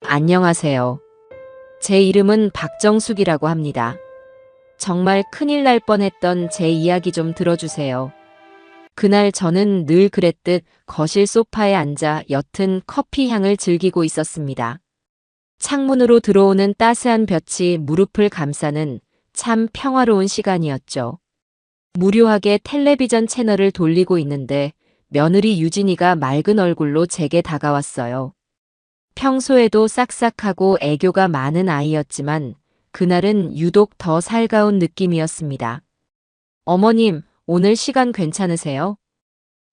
안녕하세요. 제 이름은 박정숙이라고 합니다. 정말 큰일 날 뻔했던 제 이야기 좀 들어주세요. 그날 저는 늘 그랬듯 거실 소파에 앉아 옅은 커피 향을 즐기고 있었습니다. 창문으로 들어오는 따스한 볕이 무릎을 감싸는 참 평화로운 시간이었죠. 무료하게 텔레비전 채널을 돌리고 있는데 며느리 유진이가 맑은 얼굴로 제게 다가왔어요. 평소에도 싹싹하고 애교가 많은 아이였지만 그날은 유독 더 살가운 느낌이었습니다. 어머님, 오늘 시간 괜찮으세요?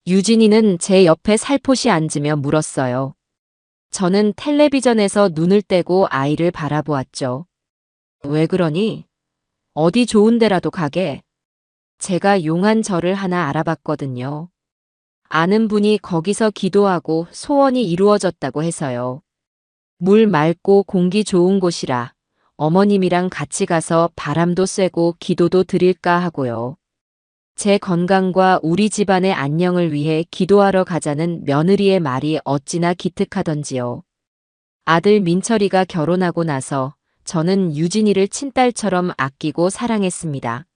유진이는 제 옆에 살포시 앉으며 물었어요. 저는 텔레비전에서 눈을 떼고 아이를 바라보았죠. 왜 그러니? 어디 좋은 데라도 가게. 제가 용한 절을 하나 알아봤거든요. 아는 분이 거기서 기도하고 소원이 이루어졌다고 해서요. 물 맑고 공기 좋은 곳이라 어머님이랑 같이 가서 바람도 쐬고 기도도 드릴까 하고요. 제 건강과 우리 집안의 안녕을 위해 기도하러 가자는 며느리의 말이 어찌나 기특하던지요. 아들 민철이가 결혼하고 나서 저는 유진이를 친딸처럼 아끼고 사랑했습니다.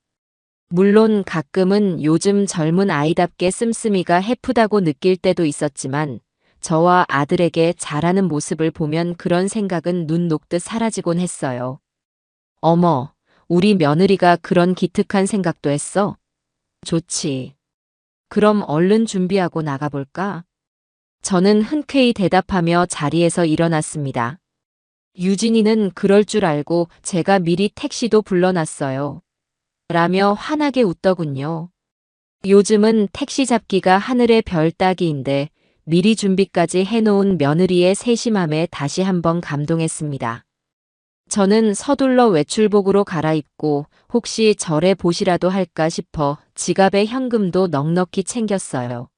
물론 가끔은 요즘 젊은 아이답게 씀씀이가 해프다고 느낄 때도 있었지만 저와 아들에게 잘하는 모습을 보면 그런 생각은 눈 녹듯 사라지곤 했어요. 어머, 우리 며느리가 그런 기특한 생각도 했어? 좋지. 그럼 얼른 준비하고 나가볼까? 저는 흔쾌히 대답하며 자리에서 일어났습니다. 유진이는 그럴 줄 알고 제가 미리 택시도 불러놨어요. 라며 환하게 웃더군요. 요즘은 택시 잡기가 하늘의 별 따기인데 미리 준비까지 해놓은 며느리의 세심함에 다시 한번 감동했습니다. 저는 서둘러 외출복으로 갈아입고 혹시 절에 보시라도 할까 싶어 지갑에 현금도 넉넉히 챙겼어요.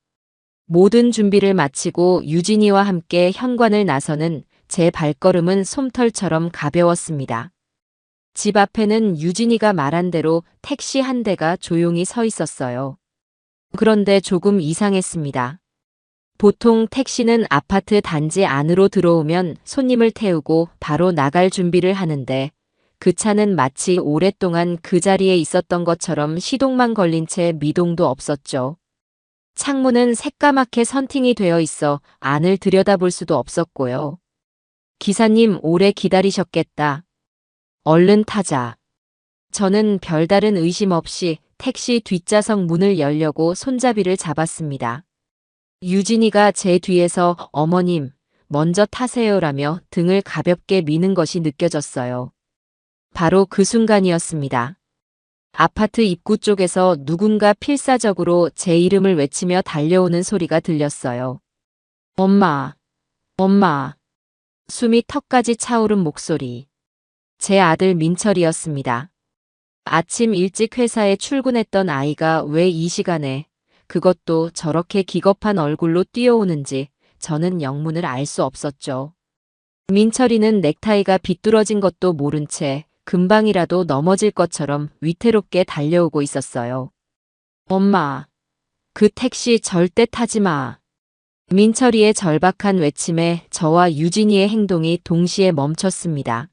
모든 준비를 마치고 유진이와 함께 현관을 나서는 제 발걸음은 솜털처럼 가벼웠습니다. 집 앞에는 유진이가 말한 대로 택시 한 대가 조용히 서 있었어요. 그런데 조금 이상했습니다. 보통 택시는 아파트 단지 안으로 들어오면 손님을 태우고 바로 나갈 준비를 하는데 그 차는 마치 오랫동안 그 자리에 있었던 것처럼 시동만 걸린 채 미동도 없었죠. 창문은 새까맣게 선팅이 되어 있어 안을 들여다볼 수도 없었고요. 기사님 오래 기다리셨겠다. 얼른 타자. 저는 별다른 의심 없이 택시 뒷좌석 문을 열려고 손잡이를 잡았습니다. 유진이가 제 뒤에서 어머님, 먼저 타세요라며 등을 가볍게 미는 것이 느껴졌어요. 바로 그 순간이었습니다. 아파트 입구 쪽에서 누군가 필사적으로 제 이름을 외치며 달려오는 소리가 들렸어요. 엄마, 엄마. 숨이 턱까지 차오른 목소리. 제 아들 민철이었습니다. 아침 일찍 회사에 출근했던 아이가 왜 이 시간에 그것도 저렇게 기겁한 얼굴로 뛰어오는지 저는 영문을 알 수 없었죠. 민철이는 넥타이가 비뚤어진 것도 모른 채 금방이라도 넘어질 것처럼 위태롭게 달려오고 있었어요. 엄마, 그 택시 절대 타지 마. 민철이의 절박한 외침에 저와 유진이의 행동이 동시에 멈췄습니다.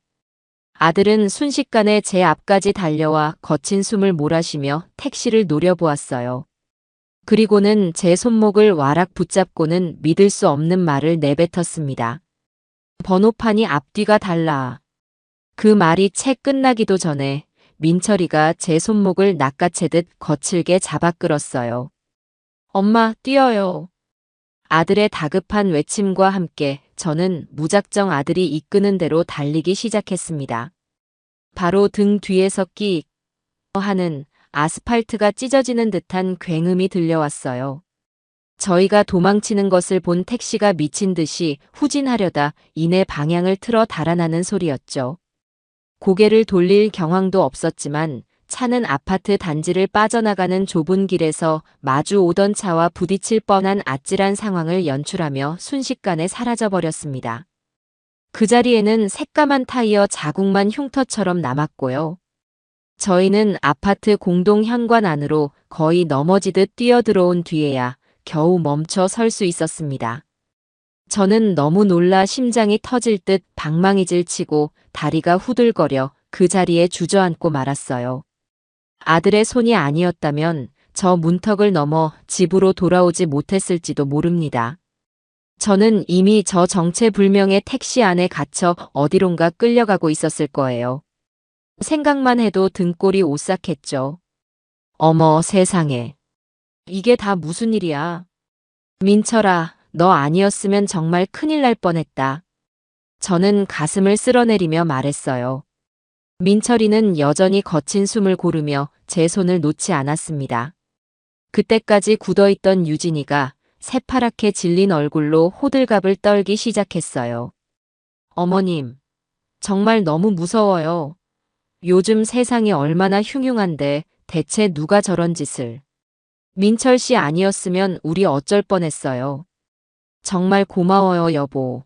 아들은 순식간에 제 앞까지 달려와 거친 숨을 몰아쉬며 택시를 노려보았어요. 그리고는 제 손목을 와락 붙잡고는 믿을 수 없는 말을 내뱉었습니다. 번호판이 앞뒤가 달라. 그 말이 채 끝나기도 전에 민철이가 제 손목을 낚아채듯 거칠게 잡아 끌었어요. 엄마, 뛰어요. 아들의 다급한 외침과 함께 저는 무작정 아들이 이끄는 대로 달리기 시작했습니다. 바로 등 뒤에서 끼익 하는 아스팔트가 찢어지는 듯한 굉음이 들려왔어요. 저희가 도망치는 것을 본 택시가 미친 듯이 후진하려다 이내 방향을 틀어 달아나는 소리였죠. 고개를 돌릴 경황도 없었지만 차는 아파트 단지를 빠져나가는 좁은 길에서 마주 오던 차와 부딪힐 뻔한 아찔한 상황을 연출하며 순식간에 사라져버렸습니다. 그 자리에는 새까만 타이어 자국만 흉터처럼 남았고요. 저희는 아파트 공동 현관 안으로 거의 넘어지듯 뛰어들어온 뒤에야 겨우 멈춰 설 수 있었습니다. 저는 너무 놀라 심장이 터질 듯 방망이질 치고 다리가 후들거려 그 자리에 주저앉고 말았어요. 아들의 손이 아니었다면 저 문턱을 넘어 집으로 돌아오지 못했을지도 모릅니다. 저는 이미 저 정체불명의 택시 안에 갇혀 어디론가 끌려가고 있었을 거예요. 생각만 해도 등골이 오싹했죠. 어머 세상에. 이게 다 무슨 일이야. 민철아, 너 아니었으면 정말 큰일 날 뻔했다. 저는 가슴을 쓸어내리며 말했어요. 민철이는 여전히 거친 숨을 고르며 제 손을 놓지 않았습니다. 그때까지 굳어있던 유진이가 새파랗게 질린 얼굴로 호들갑을 떨기 시작했어요. 어머님, 정말 너무 무서워요. 요즘 세상이 얼마나 흉흉한데 대체 누가 저런 짓을. 민철 씨 아니었으면 우리 어쩔 뻔했어요. 정말 고마워요, 여보.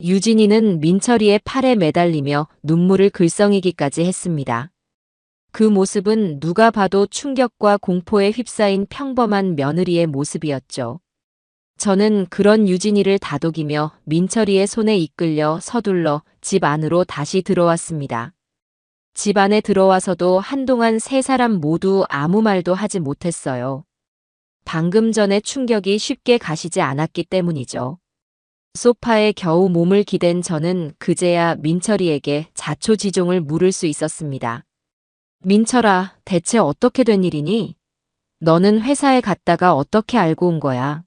유진이는 민철이의 팔에 매달리며 눈물을 글썽이기까지 했습니다. 그 모습은 누가 봐도 충격과 공포에 휩싸인 평범한 며느리의 모습이었죠. 저는 그런 유진이를 다독이며 민철이의 손에 이끌려 서둘러 집 안으로 다시 들어왔습니다. 집 안에 들어와서도 한동안 세 사람 모두 아무 말도 하지 못했어요. 방금 전의 충격이 쉽게 가시지 않았기 때문이죠. 소파에 겨우 몸을 기댄 저는 그제야 민철이에게 자초지종을 물을 수 있었습니다. 민철아, 대체 어떻게 된 일이니? 너는 회사에 갔다가 어떻게 알고 온 거야?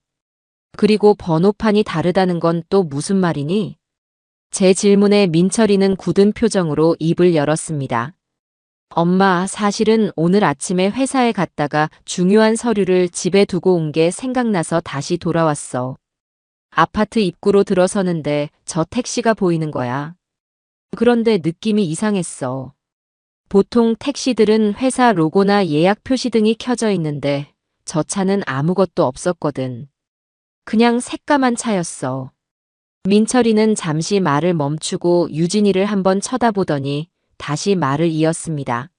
그리고 번호판이 다르다는 건 또 무슨 말이니? 제 질문에 민철이는 굳은 표정으로 입을 열었습니다. 엄마, 사실은 오늘 아침에 회사에 갔다가 중요한 서류를 집에 두고 온 게 생각나서 다시 돌아왔어. 아파트 입구로 들어서는데 저 택시가 보이는 거야. 그런데 느낌이 이상했어. 보통 택시들은 회사 로고나 예약 표시 등이 켜져 있는데 저 차는 아무것도 없었거든. 그냥 새까만 차였어. 민철이는 잠시 말을 멈추고 유진이를 한번 쳐다보더니 다시 말을 이었습니다.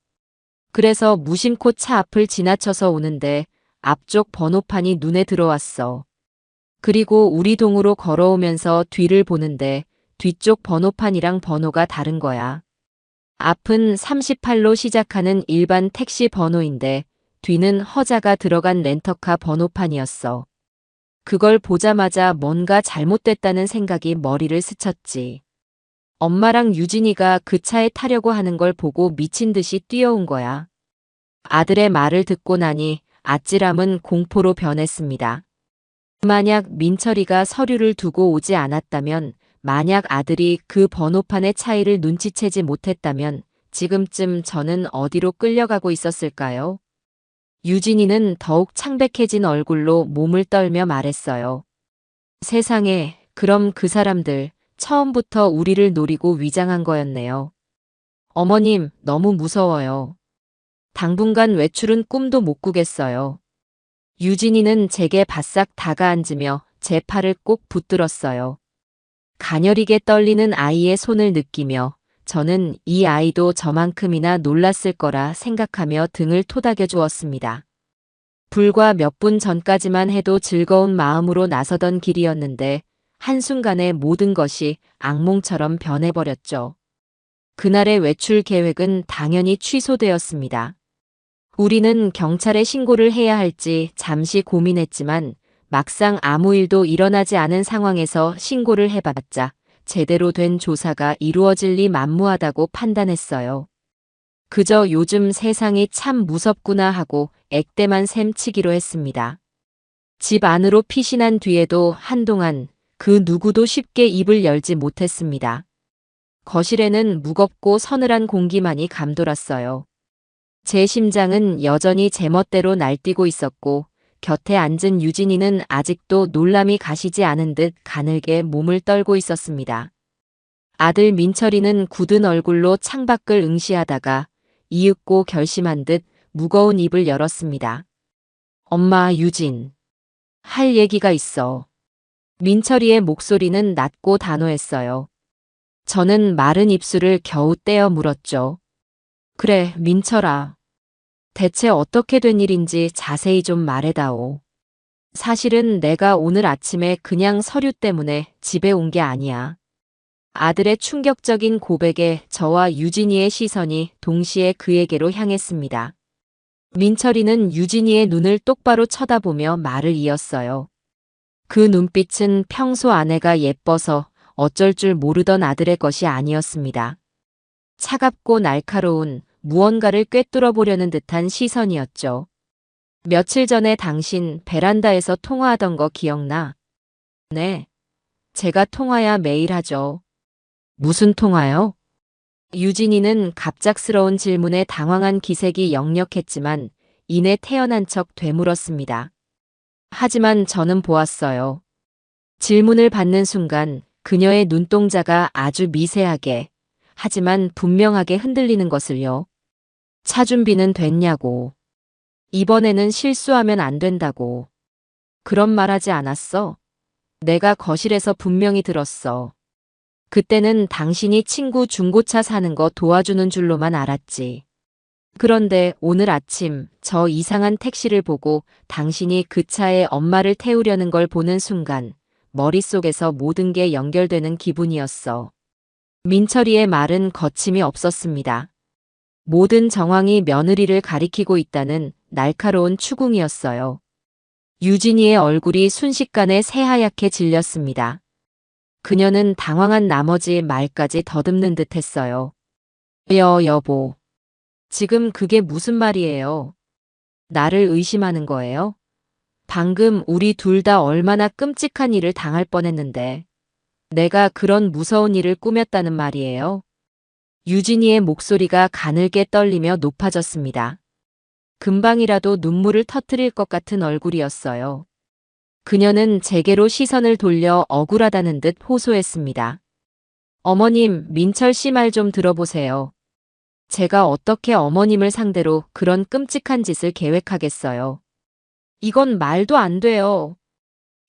그래서 무심코 차 앞을 지나쳐서 오는데 앞쪽 번호판이 눈에 들어왔어. 그리고 우리 동으로 걸어오면서 뒤를 보는데 뒤쪽 번호판이랑 번호가 다른 거야. 앞은 38로 시작하는 일반 택시 번호인데 뒤는 허자가 들어간 렌터카 번호판이었어. 그걸 보자마자 뭔가 잘못됐다는 생각이 머리를 스쳤지. 엄마랑 유진이가 그 차에 타려고 하는 걸 보고 미친 듯이 뛰어온 거야. 아들의 말을 듣고 나니 아찔함은 공포로 변했습니다. 만약 민철이가 서류를 두고 오지 않았다면, 만약 아들이 그 번호판의 차이를 눈치채지 못했다면 지금쯤 저는 어디로 끌려가고 있었을까요? 유진이는 더욱 창백해진 얼굴로 몸을 떨며 말했어요. 세상에, 그럼 그 사람들 처음부터 우리를 노리고 위장한 거였네요. 어머님, 너무 무서워요. 당분간 외출은 꿈도 못 꾸겠어요. 유진이는 제게 바싹 다가앉으며 제 팔을 꼭 붙들었어요. 가녀리게 떨리는 아이의 손을 느끼며 저는 이 아이도 저만큼이나 놀랐을 거라 생각하며 등을 토닥여 주었습니다. 불과 몇 분 전까지만 해도 즐거운 마음으로 나서던 길이었는데 한순간에 모든 것이 악몽처럼 변해버렸죠. 그날의 외출 계획은 당연히 취소되었습니다. 우리는 경찰에 신고를 해야 할지 잠시 고민했지만 막상 아무 일도 일어나지 않은 상황에서 신고를 해봤자 제대로 된 조사가 이루어질 리 만무하다고 판단했어요. 그저 요즘 세상이 참 무섭구나 하고 액대만 셈치기로 했습니다. 집 안으로 피신한 뒤에도 한동안 그 누구도 쉽게 입을 열지 못했습니다. 거실에는 무겁고 서늘한 공기만이 감돌았어요. 제 심장은 여전히 제멋대로 날뛰고 있었고 곁에 앉은 유진이는 아직도 놀람이 가시지 않은 듯 가늘게 몸을 떨고 있었습니다. 아들 민철이는 굳은 얼굴로 창밖을 응시하다가 이윽고 결심한 듯 무거운 입을 열었습니다. 엄마, 유진. 할 얘기가 있어. 민철이의 목소리는 낮고 단호했어요. 저는 마른 입술을 겨우 떼어 물었죠. 그래, 민철아. 대체 어떻게 된 일인지 자세히 좀 말해다오. 사실은 내가 오늘 아침에 그냥 서류 때문에 집에 온 게 아니야. 아들의 충격적인 고백에 저와 유진이의 시선이 동시에 그에게로 향했습니다. 민철이는 유진이의 눈을 똑바로 쳐다보며 말을 이었어요. 그 눈빛은 평소 아내가 예뻐서 어쩔 줄 모르던 아들의 것이 아니었습니다. 차갑고 날카로운 무언가를 꿰뚫어 보려는 듯한 시선이었죠. 며칠 전에 당신 베란다에서 통화하던 거 기억나? 네. 제가 통화야 매일 하죠. 무슨 통화요? 유진이는 갑작스러운 질문에 당황한 기색이 역력했지만 이내 태연한 척 되물었습니다. 하지만 저는 보았어요. 질문을 받는 순간 그녀의 눈동자가 아주 미세하게 하지만 분명하게 흔들리는 것을요. 차 준비는 됐냐고. 이번에는 실수하면 안 된다고. 그런 말 하지 않았어? 내가 거실에서 분명히 들었어. 그때는 당신이 친구 중고차 사는 거 도와주는 줄로만 알았지. 그런데 오늘 아침 저 이상한 택시를 보고 당신이 그 차에 엄마를 태우려는 걸 보는 순간 머릿속에서 모든 게 연결되는 기분이었어. 민철이의 말은 거침이 없었습니다. 모든 정황이 며느리를 가리키고 있다는 날카로운 추궁이었어요. 유진이의 얼굴이 순식간에 새하얗게 질렸습니다. 그녀는 당황한 나머지 말까지 더듬는 듯 했어요. 여보. 지금 그게 무슨 말이에요? 나를 의심하는 거예요? 방금 우리 둘 다 얼마나 끔찍한 일을 당할 뻔했는데. 내가 그런 무서운 일을 꾸몄다는 말이에요? 유진이의 목소리가 가늘게 떨리며 높아졌습니다. 금방이라도 눈물을 터뜨릴 것 같은 얼굴이었어요. 그녀는 제게로 시선을 돌려 억울하다는 듯 호소했습니다. 어머님, 민철 씨 말 좀 들어보세요. 제가 어떻게 어머님을 상대로 그런 끔찍한 짓을 계획하겠어요. 이건 말도 안 돼요.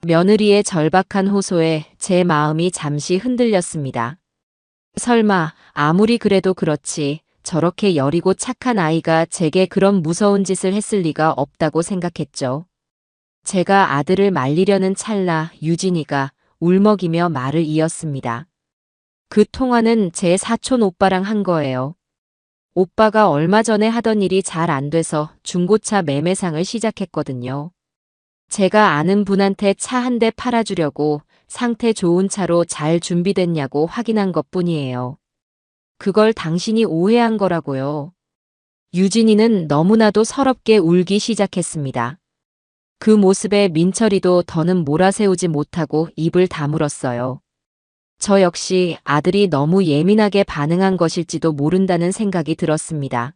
며느리의 절박한 호소에 제 마음이 잠시 흔들렸습니다. 설마 아무리 그래도 그렇지 저렇게 여리고 착한 아이가 제게 그런 무서운 짓을 했을 리가 없다고 생각했죠. 제가 아들을 말리려는 찰나 유진이가 울먹이며 말을 이었습니다. 그 통화는 제 사촌 오빠랑 한 거예요. 오빠가 얼마 전에 하던 일이 잘 안 돼서 중고차 매매상을 시작했거든요. 제가 아는 분한테 차 한 대 팔아주려고 상태 좋은 차로 잘 준비됐냐고 확인한 것뿐이에요. 그걸 당신이 오해한 거라고요. 유진이는 너무나도 서럽게 울기 시작했습니다. 그 모습에 민철이도 더는 몰아세우지 못하고 입을 다물었어요. 저 역시 아들이 너무 예민하게 반응한 것일지도 모른다는 생각이 들었습니다.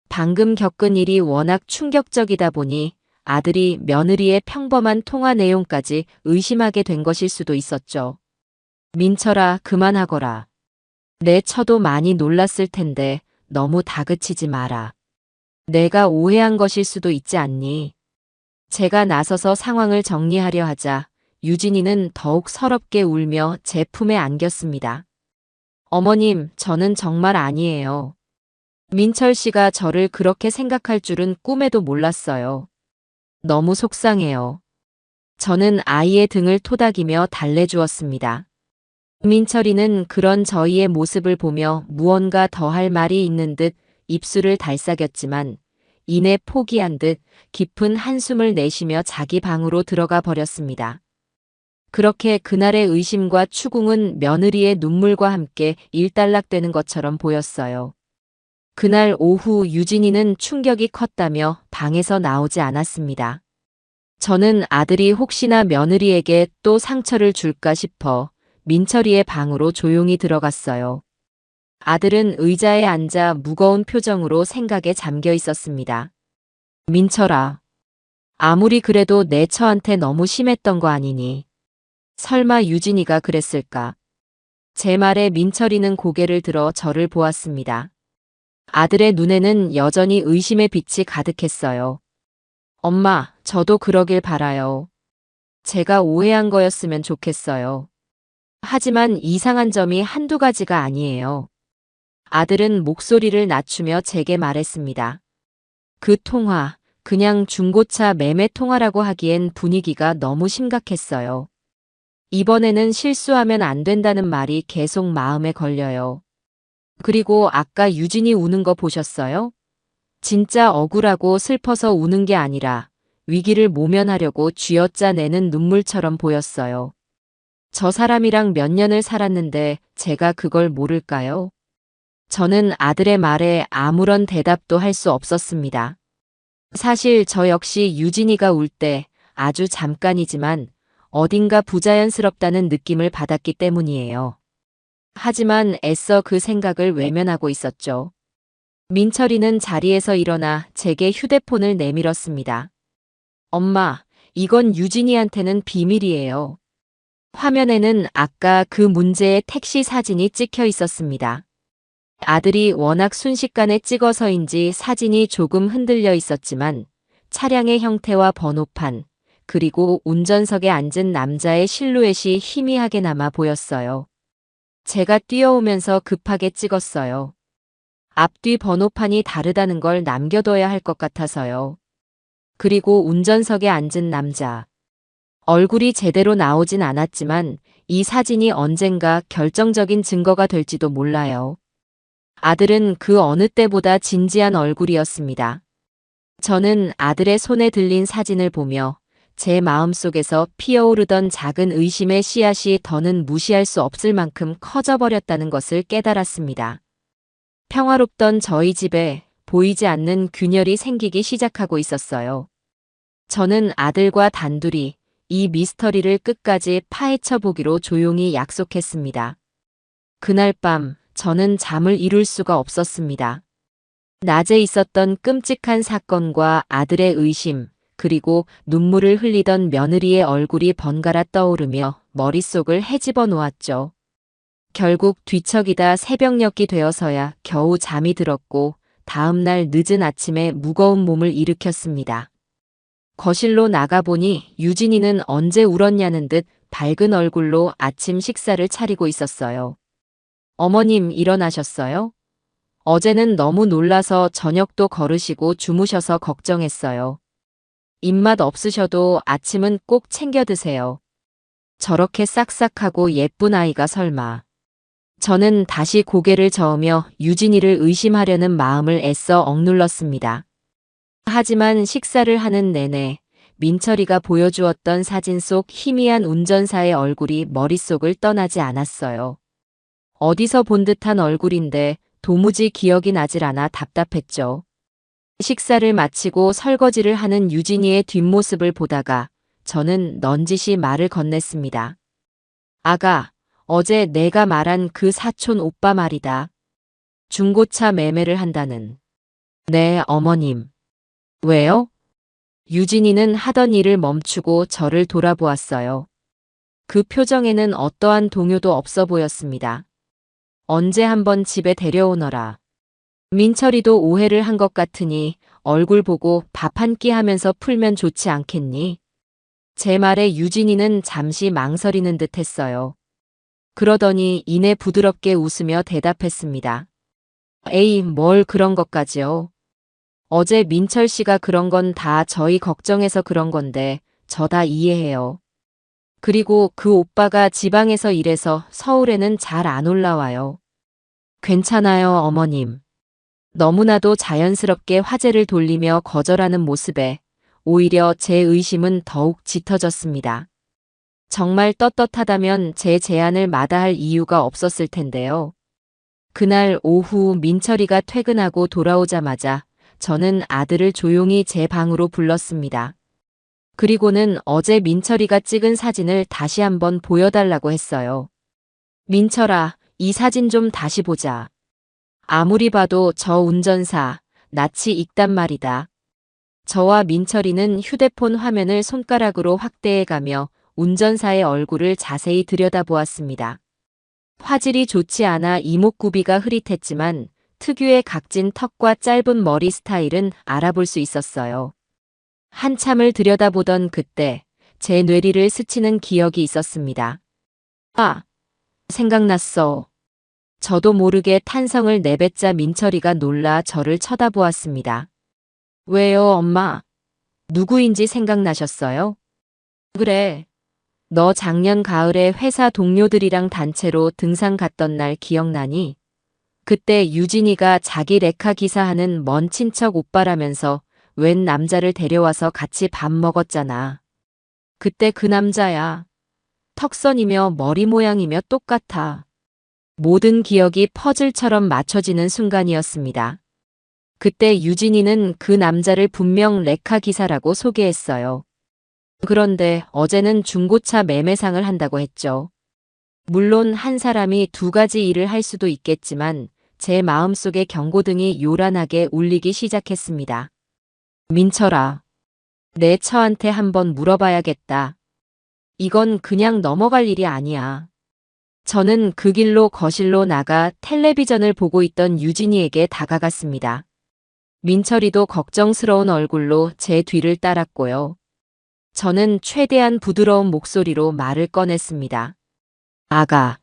방금 겪은 일이 워낙 충격적이다 보니 아들이 며느리의 평범한 통화 내용까지 의심하게 된 것일 수도 있었죠. 민철아, 그만하거라. 내 처도 많이 놀랐을 텐데 너무 다그치지 마라. 내가 오해한 것일 수도 있지 않니? 제가 나서서 상황을 정리하려 하자 유진이는 더욱 서럽게 울며 제 품에 안겼습니다. 어머님, 저는 정말 아니에요. 민철 씨가 저를 그렇게 생각할 줄은 꿈에도 몰랐어요. 너무 속상해요. 저는 아이의 등을 토닥이며 달래주었습니다. 민철이는 그런 저희의 모습을 보며 무언가 더 할 말이 있는 듯 입술을 달싹였지만 이내 포기한 듯 깊은 한숨을 내쉬며 자기 방으로 들어가 버렸습니다. 그렇게 그날의 의심과 추궁은 며느리의 눈물과 함께 일단락되는 것처럼 보였어요. 그날 오후 유진이는 충격이 컸다며 방에서 나오지 않았습니다. 저는 아들이 혹시나 며느리에게 또 상처를 줄까 싶어 민철이의 방으로 조용히 들어갔어요. 아들은 의자에 앉아 무거운 표정으로 생각에 잠겨 있었습니다. 민철아, 아무리 그래도 내 처한테 너무 심했던 거 아니니? 설마 유진이가 그랬을까? 제 말에 민철이는 고개를 들어 저를 보았습니다. 아들의 눈에는 여전히 의심의 빛이 가득했어요. 엄마, 저도 그러길 바라요. 제가 오해한 거였으면 좋겠어요. 하지만 이상한 점이 한두 가지가 아니에요. 아들은 목소리를 낮추며 제게 말했습니다. 그 통화, 그냥 중고차 매매 통화라고 하기엔 분위기가 너무 심각했어요. 이번에는 실수하면 안 된다는 말이 계속 마음에 걸려요. 그리고 아까 유진이 우는 거 보셨어요? 진짜 억울하고 슬퍼서 우는 게 아니라 위기를 모면하려고 쥐어짜내는 눈물처럼 보였어요. 저 사람이랑 몇 년을 살았는데 제가 그걸 모를까요? 저는 아들의 말에 아무런 대답도 할 수 없었습니다. 사실 저 역시 유진이가 울 때 아주 잠깐이지만 어딘가 부자연스럽다는 느낌을 받았기 때문이에요. 하지만 애써 그 생각을 외면하고 있었죠. 민철이는 자리에서 일어나 제게 휴대폰을 내밀었습니다. 엄마, 이건 유진이한테는 비밀이에요. 화면에는 아까 그 문제의 택시 사진이 찍혀 있었습니다. 아들이 워낙 순식간에 찍어서인지 사진이 조금 흔들려 있었지만 차량의 형태와 번호판, 그리고 운전석에 앉은 남자의 실루엣이 희미하게 남아 보였어요. 제가 뛰어오면서 급하게 찍었어요. 앞뒤 번호판이 다르다는 걸 남겨둬야 할 것 같아서요. 그리고 운전석에 앉은 남자. 얼굴이 제대로 나오진 않았지만 이 사진이 언젠가 결정적인 증거가 될지도 몰라요. 아들은 그 어느 때보다 진지한 얼굴이었습니다. 저는 아들의 손에 들린 사진을 보며 제 마음속에서 피어오르던 작은 의심의 씨앗이 더는 무시할 수 없을 만큼 커져버렸다는 것을 깨달았습니다. 평화롭던 저희 집에 보이지 않는 균열이 생기기 시작하고 있었어요. 저는 아들과 단둘이 이 미스터리를 끝까지 파헤쳐 보기로 조용히 약속했습니다. 그날 밤 저는 잠을 이룰 수가 없었습니다. 낮에 있었던 끔찍한 사건과 아들의 의심, 그리고 눈물을 흘리던 며느리의 얼굴이 번갈아 떠오르며 머릿속을 헤집어 놓았죠. 결국 뒤척이다 새벽녘이 되어서야 겨우 잠이 들었고 다음 날 늦은 아침에 무거운 몸을 일으켰습니다. 거실로 나가보니 유진이는 언제 울었냐는 듯 밝은 얼굴로 아침 식사를 차리고 있었어요. 어머님 일어나셨어요? 어제는 너무 놀라서 저녁도 거르시고 주무셔서 걱정했어요. 입맛 없으셔도 아침은 꼭 챙겨 드세요. 저렇게 싹싹하고 예쁜 아이가 설마. 저는 다시 고개를 저으며 유진이를 의심하려는 마음을 애써 억눌렀습니다. 하지만 식사를 하는 내내 민철이가 보여주었던 사진 속 희미한 운전사의 얼굴이 머릿속을 떠나지 않았어요. 어디서 본 듯한 얼굴인데 도무지 기억이 나질 않아 답답했죠. 식사를 마치고 설거지를 하는 유진이의 뒷모습을 보다가 저는 넌지시 말을 건넸습니다. 아가, 어제 내가 말한 그 사촌 오빠 말이다. 중고차 매매를 한다는. 네, 어머님. 왜요? 유진이는 하던 일을 멈추고 저를 돌아보았어요. 그 표정에는 어떠한 동요도 없어 보였습니다. 언제 한번 집에 데려오너라. 민철이도 오해를 한 것 같으니 얼굴 보고 밥 한 끼 하면서 풀면 좋지 않겠니? 제 말에 유진이는 잠시 망설이는 듯 했어요. 그러더니 이내 부드럽게 웃으며 대답했습니다. 에이, 뭘 그런 것까지요. 어제 민철 씨가 그런 건 다 저희 걱정해서 그런 건데 저 다 이해해요. 그리고 그 오빠가 지방에서 일해서 서울에는 잘 안 올라와요. 괜찮아요, 어머님. 너무나도 자연스럽게 화제를 돌리며 거절하는 모습에 오히려 제 의심은 더욱 짙어졌습니다. 정말 떳떳하다면 제 제안을 마다할 이유가 없었을 텐데요. 그날 오후 민철이가 퇴근하고 돌아오자마자 저는 아들을 조용히 제 방으로 불렀습니다. 그리고는 어제 민철이가 찍은 사진을 다시 한번 보여달라고 했어요. 민철아, 이 사진 좀 다시 보자. 아무리 봐도 저 운전사, 낯이 익단 말이다. 저와 민철이는 휴대폰 화면을 손가락으로 확대해가며 운전사의 얼굴을 자세히 들여다보았습니다. 화질이 좋지 않아 이목구비가 흐릿했지만 특유의 각진 턱과 짧은 머리 스타일은 알아볼 수 있었어요. 한참을 들여다보던 그때 제 뇌리를 스치는 기억이 있었습니다. 아, 생각났어. 저도 모르게 탄성을 내뱉자 민철이가 놀라 저를 쳐다보았습니다. 왜요, 엄마? 누구인지 생각나셨어요? 그래. 너 작년 가을에 회사 동료들이랑 단체로 등산 갔던 날 기억나니? 그때 유진이가 자기 레카 기사하는 먼 친척 오빠라면서 웬 남자를 데려와서 같이 밥 먹었잖아. 그때 그 남자야. 턱선이며 머리 모양이며 똑같아. 모든 기억이 퍼즐처럼 맞춰지는 순간이었습니다. 그때 유진이는 그 남자를 분명 레카 기사라고 소개했어요. 그런데 어제는 중고차 매매상을 한다고 했죠. 물론 한 사람이 두 가지 일을 할 수도 있겠지만 제 마음속의 경고등이 요란하게 울리기 시작했습니다. 민철아, 내 처한테 한번 물어봐야겠다. 이건 그냥 넘어갈 일이 아니야. 저는 그 길로 거실로 나가 텔레비전을 보고 있던 유진이에게 다가갔습니다. 민철이도 걱정스러운 얼굴로 제 뒤를 따랐고요. 저는 최대한 부드러운 목소리로 말을 꺼냈습니다. 아가,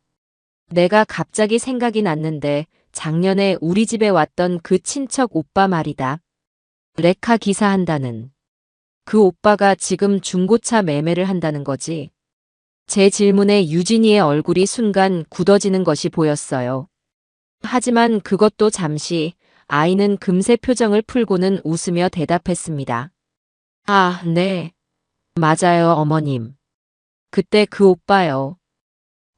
내가 갑자기 생각이 났는데 작년에 우리 집에 왔던 그 친척 오빠 말이다. 레카 기사한다는. 그 오빠가 지금 중고차 매매를 한다는 거지. 제 질문에 유진이의 얼굴이 순간 굳어지는 것이 보였어요. 하지만 그것도 잠시 아이는 금세 표정을 풀고는 웃으며 대답했습니다. 아, 네. 맞아요, 어머님. 그때 그 오빠요.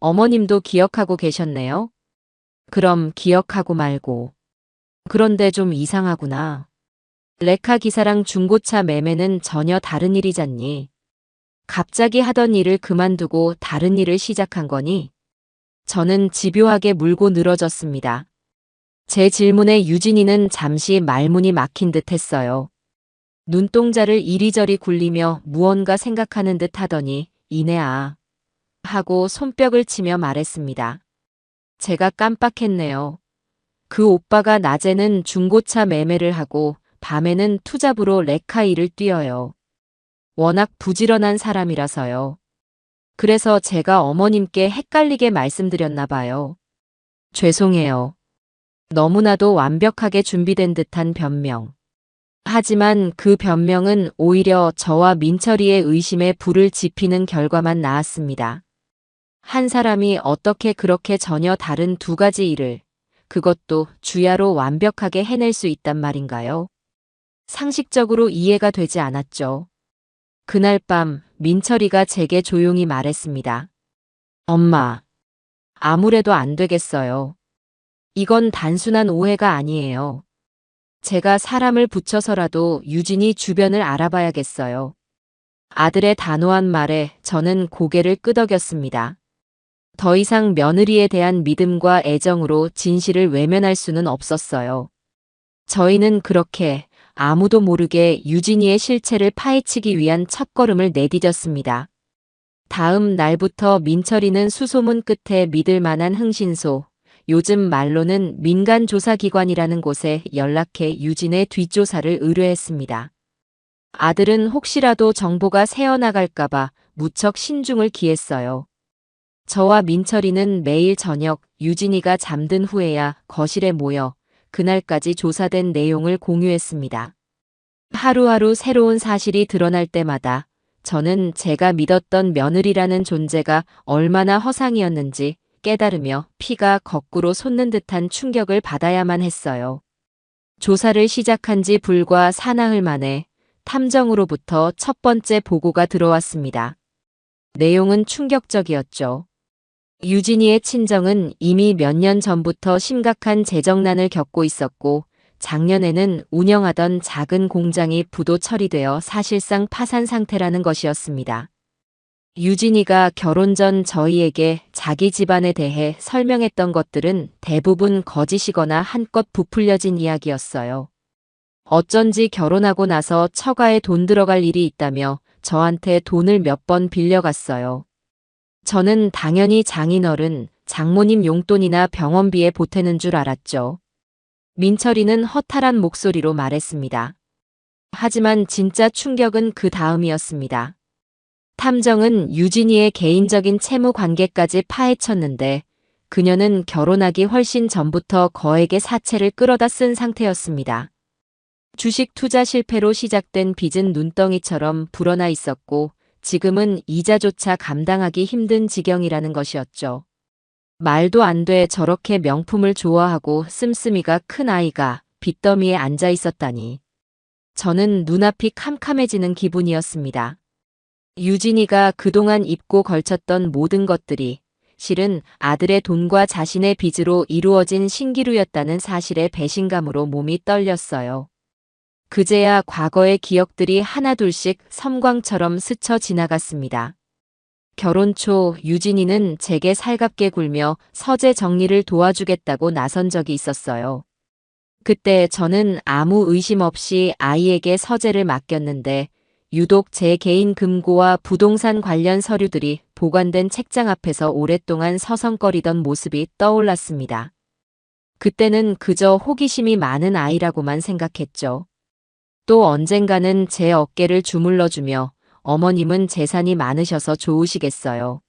어머님도 기억하고 계셨네요. 그럼 기억하고 말고. 그런데 좀 이상하구나. 레카 기사랑 중고차 매매는 전혀 다른 일이잖니. 갑자기 하던 일을 그만두고 다른 일을 시작한 거니? 저는 집요하게 물고 늘어졌습니다. 제 질문에 유진이는 잠시 말문이 막힌 듯 했어요. 눈동자를 이리저리 굴리며 무언가 생각하는 듯 하더니 이내아 하고 손뼉을 치며 말했습니다. 제가 깜빡했네요. 그 오빠가 낮에는 중고차 매매를 하고 밤에는 투잡으로 레카 일을 뛰어요. 워낙 부지런한 사람이라서요. 그래서 제가 어머님께 헷갈리게 말씀드렸나 봐요. 죄송해요. 너무나도 완벽하게 준비된 듯한 변명. 하지만 그 변명은 오히려 저와 민철이의 의심에 불을 지피는 결과만 낳았습니다. 한 사람이 어떻게 그렇게 전혀 다른 두 가지 일을, 그것도 주야로 완벽하게 해낼 수 있단 말인가요? 상식적으로 이해가 되지 않았죠. 그날 밤 민철이가 제게 조용히 말했습니다. 엄마, 아무래도 안 되겠어요. 이건 단순한 오해가 아니에요. 제가 사람을 붙여서라도 유진이 주변을 알아봐야겠어요. 아들의 단호한 말에 저는 고개를 끄덕였습니다. 더 이상 며느리에 대한 믿음과 애정으로 진실을 외면할 수는 없었어요. 저희는 그렇게 아무도 모르게 유진이의 실체를 파헤치기 위한 첫걸음을 내디뎠습니다. 다음 날부터 민철이는 수소문 끝에 믿을 만한 흥신소, 요즘 말로는 민간조사기관이라는 곳에 연락해 유진의 뒷조사를 의뢰했습니다. 아들은 혹시라도 정보가 새어나갈까봐 무척 신중을 기했어요. 저와 민철이는 매일 저녁 유진이가 잠든 후에야 거실에 모여 그날까지 조사된 내용을 공유했습니다. 하루하루 새로운 사실이 드러날 때마다 저는 제가 믿었던 며느리라는 존재가 얼마나 허상이었는지 깨달으며 피가 거꾸로 솟는 듯한 충격을 받아야만 했어요. 조사를 시작한 지 불과 사나흘 만에 탐정으로부터 첫 번째 보고가 들어왔습니다. 내용은 충격적이었죠. 유진이의 친정은 이미 몇 년 전부터 심각한 재정난을 겪고 있었고 작년에는 운영하던 작은 공장이 부도 처리되어 사실상 파산 상태라는 것이었습니다. 유진이가 결혼 전 저희에게 자기 집안에 대해 설명했던 것들은 대부분 거짓이거나 한껏 부풀려진 이야기였어요. 어쩐지 결혼하고 나서 처가에 돈 들어갈 일이 있다며 저한테 돈을 몇 번 빌려갔어요. 저는 당연히 장인어른, 장모님 용돈이나 병원비에 보태는 줄 알았죠. 민철이는 허탈한 목소리로 말했습니다. 하지만 진짜 충격은 그 다음이었습니다. 탐정은 유진이의 개인적인 채무 관계까지 파헤쳤는데 그녀는 결혼하기 훨씬 전부터 거액의 사채를 끌어다 쓴 상태였습니다. 주식 투자 실패로 시작된 빚은 눈덩이처럼 불어나 있었고 지금은 이자조차 감당하기 힘든 지경이라는 것이었죠. 말도 안 돼 저렇게 명품을 좋아하고 씀씀이가 큰 아이가 빚더미에 앉아 있었다니. 저는 눈앞이 캄캄해지는 기분이었습니다. 유진이가 그동안 입고 걸쳤던 모든 것들이 실은 아들의 돈과 자신의 빚으로 이루어진 신기루였다는 사실에 배신감으로 몸이 떨렸어요. 그제야 과거의 기억들이 하나둘씩 섬광처럼 스쳐 지나갔습니다. 결혼 초 유진이는 제게 살갑게 굴며 서재 정리를 도와주겠다고 나선 적이 있었어요. 그때 저는 아무 의심 없이 아이에게 서재를 맡겼는데 유독 제 개인 금고와 부동산 관련 서류들이 보관된 책장 앞에서 오랫동안 서성거리던 모습이 떠올랐습니다. 그때는 그저 호기심이 많은 아이라고만 생각했죠. 또 언젠가는 제 어깨를 주물러주며 어머님은 재산이 많으셔서 좋으시겠어요.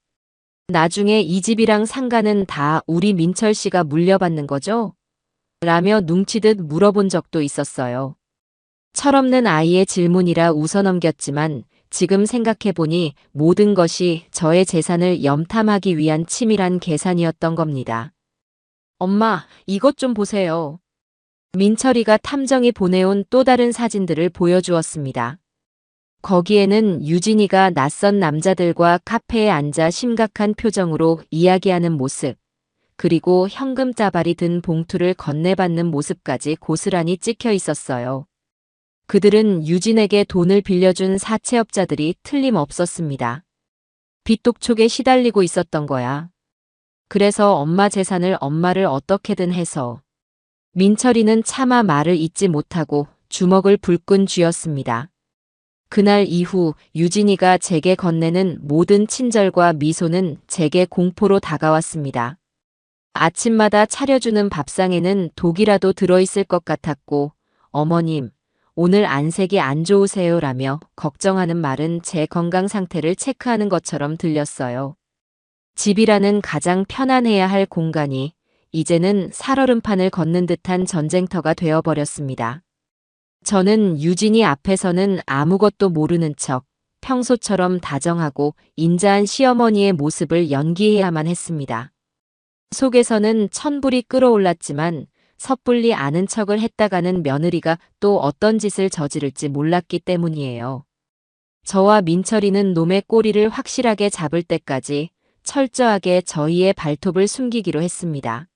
나중에 이 집이랑 상가는 다 우리 민철 씨가 물려받는 거죠? 라며 눈치듯 물어본 적도 있었어요. 철없는 아이의 질문이라 웃어넘겼지만 지금 생각해보니 모든 것이 저의 재산을 염탐하기 위한 치밀한 계산이었던 겁니다. 엄마, 이것 좀 보세요. 민철이가 탐정이 보내온 또 다른 사진들을 보여주었습니다. 거기에는 유진이가 낯선 남자들과 카페에 앉아 심각한 표정으로 이야기하는 모습, 그리고 현금 짜발이 든 봉투를 건네받는 모습까지 고스란히 찍혀 있었어요. 그들은 유진에게 돈을 빌려준 사채업자들이 틀림없었습니다. 빚독촉에 시달리고 있었던 거야. 그래서 엄마 재산을 엄마를 어떻게든 해서. 민철이는 차마 말을 잇지 못하고 주먹을 불끈 쥐었습니다. 그날 이후 유진이가 제게 건네는 모든 친절과 미소는 제게 공포로 다가왔습니다. 아침마다 차려주는 밥상에는 독이라도 들어있을 것 같았고 어머님, 오늘 안색이 안 좋으세요라며 걱정하는 말은 제 건강 상태를 체크하는 것처럼 들렸어요. 집이라는 가장 편안해야 할 공간이 이제는 살얼음판을 걷는 듯한 전쟁터가 되어버렸습니다. 저는 유진이 앞에서는 아무것도 모르는 척 평소처럼 다정하고 인자한 시어머니의 모습을 연기해야만 했습니다. 속에서는 천불이 끓어올랐지만 섣불리 아는 척을 했다가는 며느리가 또 어떤 짓을 저지를지 몰랐기 때문이에요. 저와 민철이는 놈의 꼬리를 확실하게 잡을 때까지 철저하게 저희의 발톱을 숨기기로 했습니다.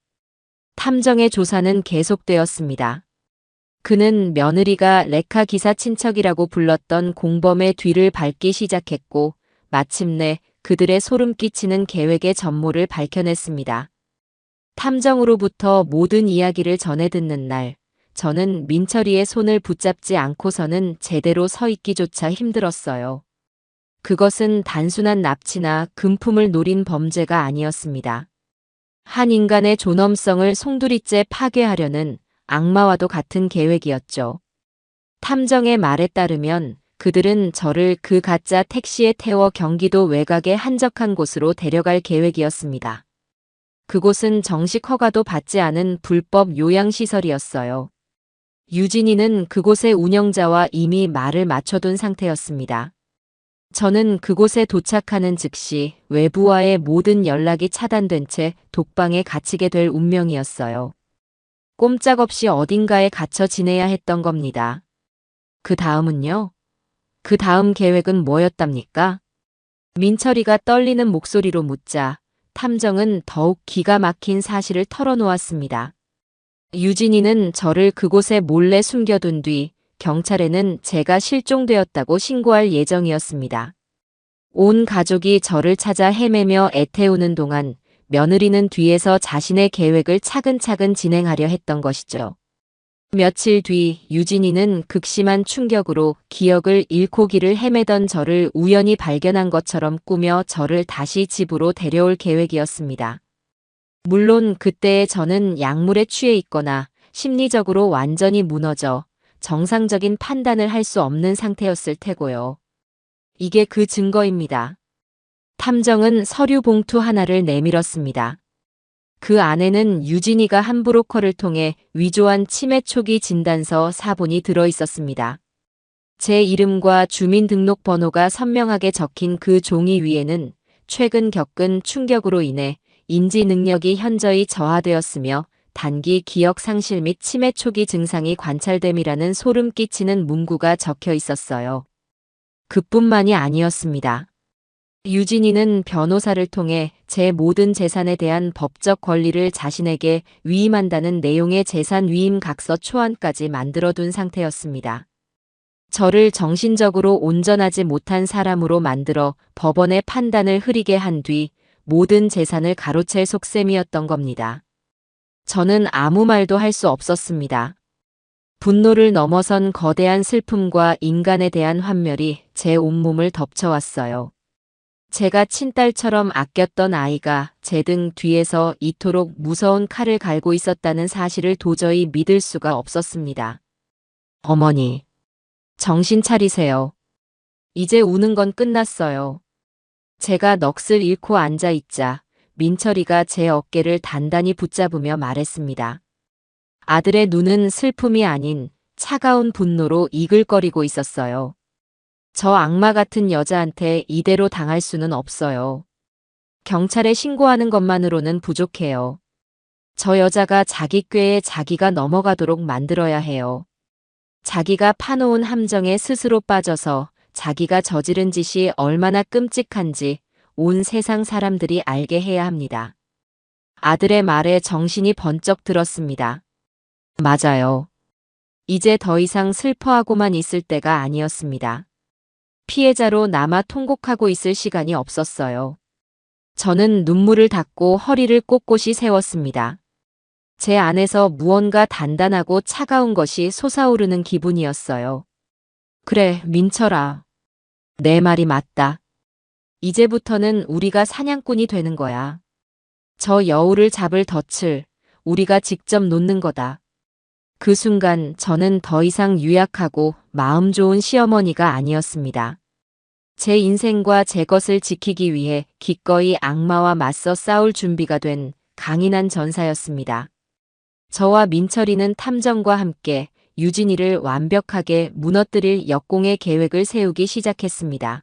탐정의 조사는 계속되었습니다. 그는 며느리가 레카 기사 친척이라고 불렀던 공범의 뒤를 밟기 시작했고 마침내 그들의 소름 끼치는 계획의 전모를 밝혀냈습니다. 탐정으로부터 모든 이야기를 전해 듣는 날, 저는 민철이의 손을 붙잡지 않고서는 제대로 서 있기조차 힘들었어요. 그것은 단순한 납치나 금품을 노린 범죄가 아니었습니다. 한 인간의 존엄성을 송두리째 파괴하려는 악마와도 같은 계획이었죠. 탐정의 말에 따르면 그들은 저를 그 가짜 택시에 태워 경기도 외곽의 한적한 곳으로 데려갈 계획이었습니다. 그곳은 정식 허가도 받지 않은 불법 요양시설이었어요. 유진이는 그곳의 운영자와 이미 말을 맞춰둔 상태였습니다. 저는 그곳에 도착하는 즉시 외부와의 모든 연락이 차단된 채 독방에 갇히게 될 운명이었어요. 꼼짝없이 어딘가에 갇혀 지내야 했던 겁니다. 그 다음은요? 그 다음 계획은 뭐였답니까? 민철이가 떨리는 목소리로 묻자 탐정은 더욱 기가 막힌 사실을 털어놓았습니다. 유진이는 저를 그곳에 몰래 숨겨둔 뒤 경찰에는 제가 실종되었다고 신고할 예정이었습니다. 온 가족이 저를 찾아 헤매며 애태우는 동안 며느리는 뒤에서 자신의 계획을 차근차근 진행하려 했던 것이죠. 며칠 뒤 유진이는 극심한 충격으로 기억을 잃고 길을 헤매던 저를 우연히 발견한 것처럼 꾸며 저를 다시 집으로 데려올 계획이었습니다. 물론 그때의 저는 약물에 취해 있거나 심리적으로 완전히 무너져 정상적인 판단을 할 수 없는 상태였을 테고요. 이게 그 증거입니다. 탐정은 서류 봉투 하나를 내밀었습니다. 그 안에는 유진이가 한 브로커를 통해 위조한 치매 초기 진단서 4본이 들어 있었습니다. 제 이름과 주민등록번호가 선명하게 적힌 그 종이 위에는 최근 겪은 충격으로 인해 인지 능력이 현저히 저하되었으며 단기 기억 상실 및 치매 초기 증상이 관찰됨이라는 소름 끼치는 문구가 적혀 있었어요. 그뿐만이 아니었습니다. 유진이는 변호사를 통해 제 모든 재산에 대한 법적 권리를 자신에게 위임한다는 내용의 재산 위임 각서 초안까지 만들어둔 상태였습니다. 저를 정신적으로 온전하지 못한 사람으로 만들어 법원의 판단을 흐리게 한 뒤 모든 재산을 가로챌 속셈이었던 겁니다. 저는 아무 말도 할 수 없었습니다. 분노를 넘어선 거대한 슬픔과 인간에 대한 환멸이 제 온몸을 덮쳐왔어요. 제가 친딸처럼 아꼈던 아이가 제 등 뒤에서 이토록 무서운 칼을 갈고 있었다는 사실을 도저히 믿을 수가 없었습니다. 어머니, 정신 차리세요. 이제 우는 건 끝났어요. 제가 넋을 잃고 앉아 있자 민철이가 제 어깨를 단단히 붙잡으며 말했습니다. 아들의 눈은 슬픔이 아닌 차가운 분노로 이글거리고 있었어요. 저 악마 같은 여자한테 이대로 당할 수는 없어요. 경찰에 신고하는 것만으로는 부족해요. 저 여자가 자기 꾀에 자기가 넘어가도록 만들어야 해요. 자기가 파놓은 함정에 스스로 빠져서 자기가 저지른 짓이 얼마나 끔찍한지 온 세상 사람들이 알게 해야 합니다. 아들의 말에 정신이 번쩍 들었습니다. 맞아요. 이제 더 이상 슬퍼하고만 있을 때가 아니었습니다. 피해자로 남아 통곡하고 있을 시간이 없었어요. 저는 눈물을 닦고 허리를 꼿꼿이 세웠습니다. 제 안에서 무언가 단단하고 차가운 것이 솟아오르는 기분이었어요. 그래, 민철아. 내 말이 맞다. 이제부터는 우리가 사냥꾼이 되는 거야. 저 여우를 잡을 덫을 우리가 직접 놓는 거다. 그 순간 저는 더 이상 유약하고 마음 좋은 시어머니가 아니었습니다. 제 인생과 제 것을 지키기 위해 기꺼이 악마와 맞서 싸울 준비가 된 강인한 전사였습니다. 저와 민철이는 탐정과 함께 유진이를 완벽하게 무너뜨릴 역공의 계획을 세우기 시작했습니다.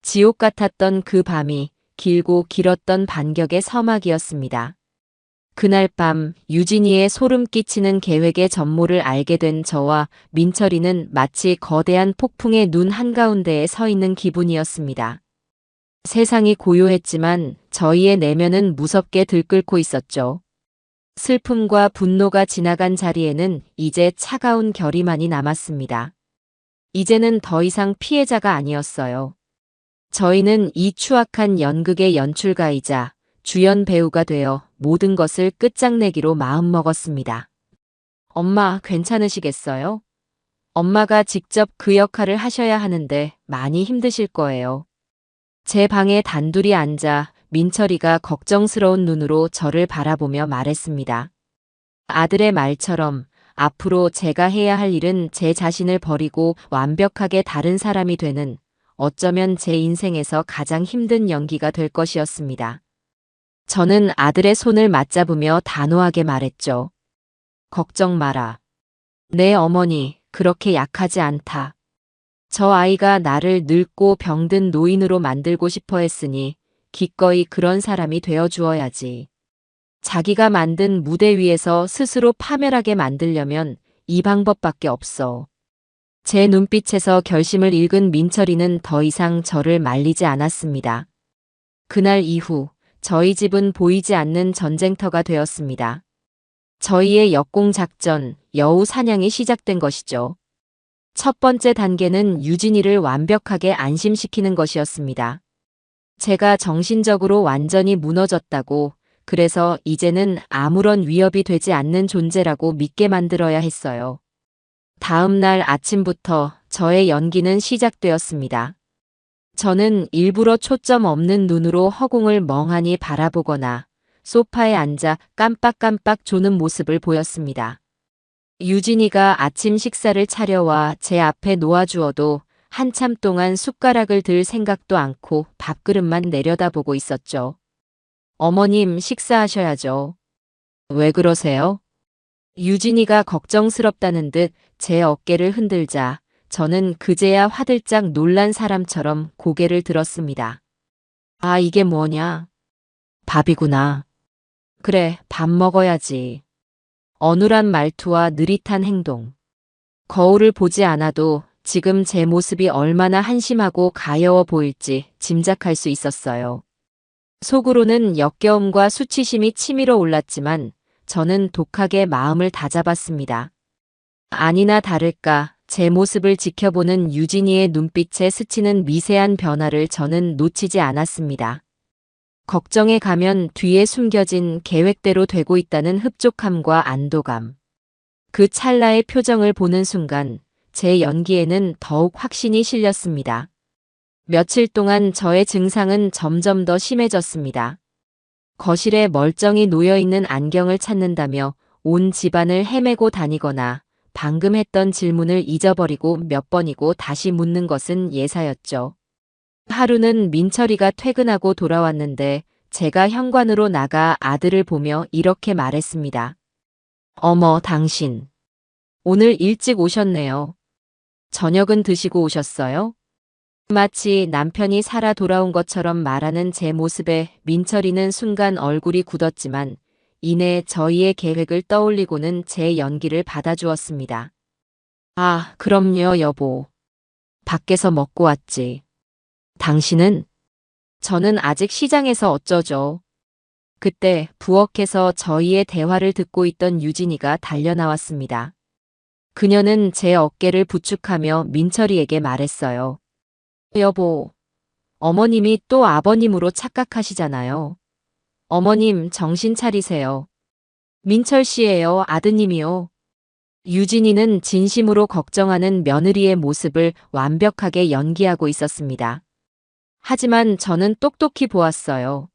지옥 같았던 그 밤이 길고 길었던 반격의 서막이었습니다. 그날 밤 유진이의 소름 끼치는 계획의 전모를 알게 된 저와 민철이는 마치 거대한 폭풍의 눈 한가운데에 서 있는 기분이었습니다. 세상이 고요했지만 저희의 내면은 무섭게 들끓고 있었죠. 슬픔과 분노가 지나간 자리에는 이제 차가운 결의만이 남았습니다. 이제는 더 이상 피해자가 아니었어요. 저희는 이 추악한 연극의 연출가이자 주연 배우가 되어 모든 것을 끝장내기로 마음먹었습니다. 엄마, 괜찮으시겠어요? 엄마가 직접 그 역할을 하셔야 하는데 많이 힘드실 거예요. 제 방에 단둘이 앉아 민철이가 걱정스러운 눈으로 저를 바라보며 말했습니다. 아들의 말처럼 앞으로 제가 해야 할 일은 제 자신을 버리고 완벽하게 다른 사람이 되는 어쩌면 제 인생에서 가장 힘든 연기가 될 것이었습니다. 저는 아들의 손을 맞잡으며 단호하게 말했죠. 걱정 마라. 내 어머니 그렇게 약하지 않다. 저 아이가 나를 늙고 병든 노인으로 만들고 싶어 했으니 기꺼이 그런 사람이 되어 주어야지. 자기가 만든 무대 위에서 스스로 파멸하게 만들려면 이 방법밖에 없어. 제 눈빛에서 결심을 읽은 민철이는 더 이상 저를 말리지 않았습니다. 그날 이후 저희 집은 보이지 않는 전쟁터가 되었습니다. 저희의 역공 작전, 여우 사냥이 시작된 것이죠. 첫 번째 단계는 유진이를 완벽하게 안심시키는 것이었습니다. 제가 정신적으로 완전히 무너졌다고, 그래서 이제는 아무런 위협이 되지 않는 존재라고 믿게 만들어야 했어요. 다음 날 아침부터 저의 연기는 시작되었습니다. 저는 일부러 초점 없는 눈으로 허공을 멍하니 바라보거나 소파에 앉아 깜빡깜빡 조는 모습을 보였습니다. 유진이가 아침 식사를 차려와 제 앞에 놓아주어도 한참 동안 숟가락을 들 생각도 않고 밥그릇만 내려다보고 있었죠. 어머님 식사하셔야죠. 왜 그러세요? 유진이가 걱정스럽다는 듯 제 어깨를 흔들자 저는 그제야 화들짝 놀란 사람처럼 고개를 들었습니다. 아, 이게 뭐냐? 밥이구나. 그래, 밥 먹어야지. 어눌한 말투와 느릿한 행동. 거울을 보지 않아도 지금 제 모습이 얼마나 한심하고 가여워 보일지 짐작할 수 있었어요. 속으로는 역겨움과 수치심이 치밀어 올랐지만 저는 독하게 마음을 다잡았습니다. 아니나 다를까 제 모습을 지켜보는 유진이의 눈빛에 스치는 미세한 변화를 저는 놓치지 않았습니다. 걱정에 가면 뒤에 숨겨진 계획대로 되고 있다는 흡족함과 안도감. 그 찰나의 표정을 보는 순간 제 연기에는 더욱 확신이 실렸습니다. 며칠 동안 저의 증상은 점점 더 심해졌습니다. 거실에 멀쩡히 놓여있는 안경을 찾는다며 온 집안을 헤매고 다니거나 방금 했던 질문을 잊어버리고 몇 번이고 다시 묻는 것은 예사였죠. 하루는 민철이가 퇴근하고 돌아왔는데 제가 현관으로 나가 아들을 보며 이렇게 말했습니다. 어머, 당신. 오늘 일찍 오셨네요. 저녁은 드시고 오셨어요? 마치 남편이 살아 돌아온 것처럼 말하는 제 모습에 민철이는 순간 얼굴이 굳었지만 이내 저희의 계획을 떠올리고는 제 연기를 받아주었습니다. 아, 그럼요, 여보. 밖에서 먹고 왔지. 당신은? 저는 아직 시장에서 어쩌죠. 그때 부엌에서 저희의 대화를 듣고 있던 유진이가 달려나왔습니다. 그녀는 제 어깨를 부축하며 민철이에게 말했어요. 여보, 어머님이 또 아버님으로 착각하시잖아요. 어머님 정신 차리세요. 민철 씨예요, 아드님이요. 유진이는 진심으로 걱정하는 며느리의 모습을 완벽하게 연기하고 있었습니다. 하지만 저는 똑똑히 보았어요.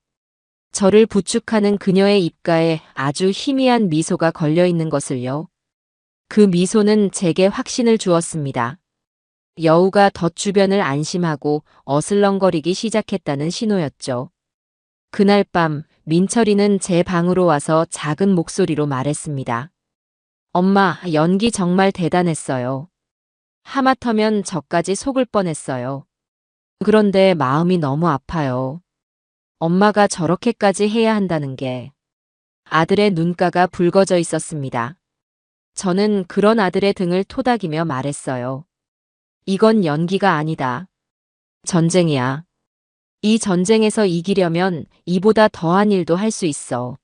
저를 부축하는 그녀의 입가에 아주 희미한 미소가 걸려 있는 것을요. 그 미소는 제게 확신을 주었습니다. 여우가 덫 주변을 안심하고 어슬렁거리기 시작했다는 신호였죠. 그날 밤 민철이는 제 방으로 와서 작은 목소리로 말했습니다. 엄마, 연기 정말 대단했어요. 하마터면 저까지 속을 뻔했어요. 그런데 마음이 너무 아파요. 엄마가 저렇게까지 해야 한다는 게. 아들의 눈가가 붉어져 있었습니다. 저는 그런 아들의 등을 토닥이며 말했어요. 이건 연기가 아니다. 전쟁이야. 이 전쟁에서 이기려면 이보다 더한 일도 할 수 있어.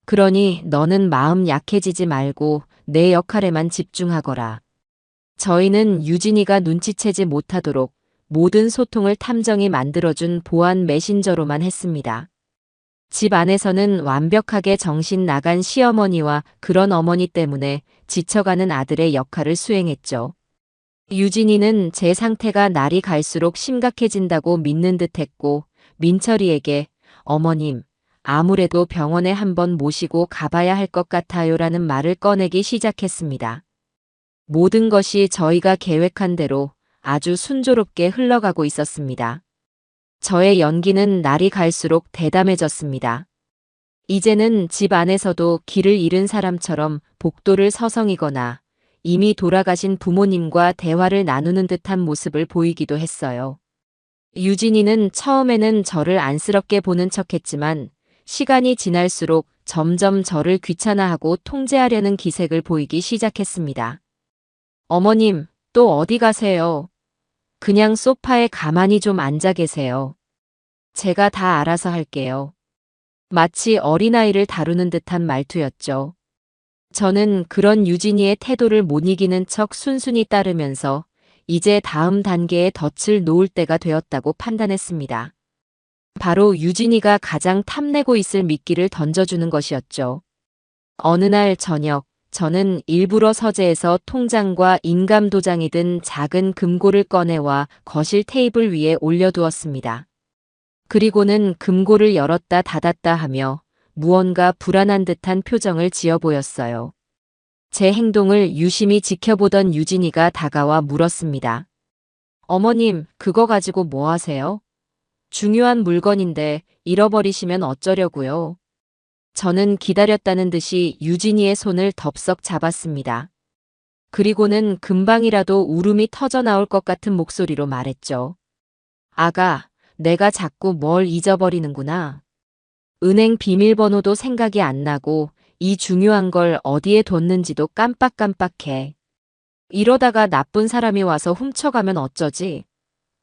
그러니 너는 마음 약해지지 말고 내 역할에만 집중하거라. 저희는 유진이가 눈치채지 못하도록 모든 소통을 탐정이 만들어준 보안 메신저로만 했습니다. 집 안에서는 완벽하게 정신 나간 시어머니와 그런 어머니 때문에 지쳐가는 아들의 역할을 수행했죠. 유진이는 제 상태가 날이 갈수록 심각해진다고 믿는 듯했고 민철이에게 어머님, 아무래도 병원에 한번 모시고 가봐야 할 것 같아요라는 말을 꺼내기 시작했습니다. 모든 것이 저희가 계획한 대로 아주 순조롭게 흘러가고 있었습니다. 저의 연기는 날이 갈수록 대담해졌습니다. 이제는 집 안에서도 길을 잃은 사람처럼 복도를 서성이거나 이미 돌아가신 부모님과 대화를 나누는 듯한 모습을 보이기도 했어요. 유진이는 처음에는 저를 안쓰럽게 보는 척했지만 시간이 지날수록 점점 저를 귀찮아하고 통제하려는 기색을 보이기 시작했습니다. 어머님, 또 어디 가세요? 그냥 소파에 가만히 좀 앉아 계세요. 제가 다 알아서 할게요. 마치 어린아이를 다루는 듯한 말투였죠. 저는 그런 유진이의 태도를 못 이기는 척 순순히 따르면서 이제 다음 단계에 덫을 놓을 때가 되었다고 판단했습니다. 바로 유진이가 가장 탐내고 있을 미끼를 던져주는 것이었죠. 어느 날 저녁, 저는 일부러 서재에서 통장과 인감도장이 든 작은 금고를 꺼내와 거실 테이블 위에 올려두었습니다. 그리고는 금고를 열었다 닫았다 하며 무언가 불안한 듯한 표정을 지어 보였어요. 제 행동을 유심히 지켜보던 유진이가 다가와 물었습니다. 어머님, 그거 가지고 뭐 하세요? 중요한 물건인데 잃어버리시면 어쩌려고요. 저는 기다렸다는 듯이 유진이의 손을 덥석 잡았습니다. 그리고는 금방이라도 울음이 터져 나올 것 같은 목소리로 말했죠. 아가, 내가 자꾸 뭘 잊어버리는구나. 은행 비밀번호도 생각이 안 나고 이 중요한 걸 어디에 뒀는지도 깜빡깜빡해. 이러다가 나쁜 사람이 와서 훔쳐가면 어쩌지?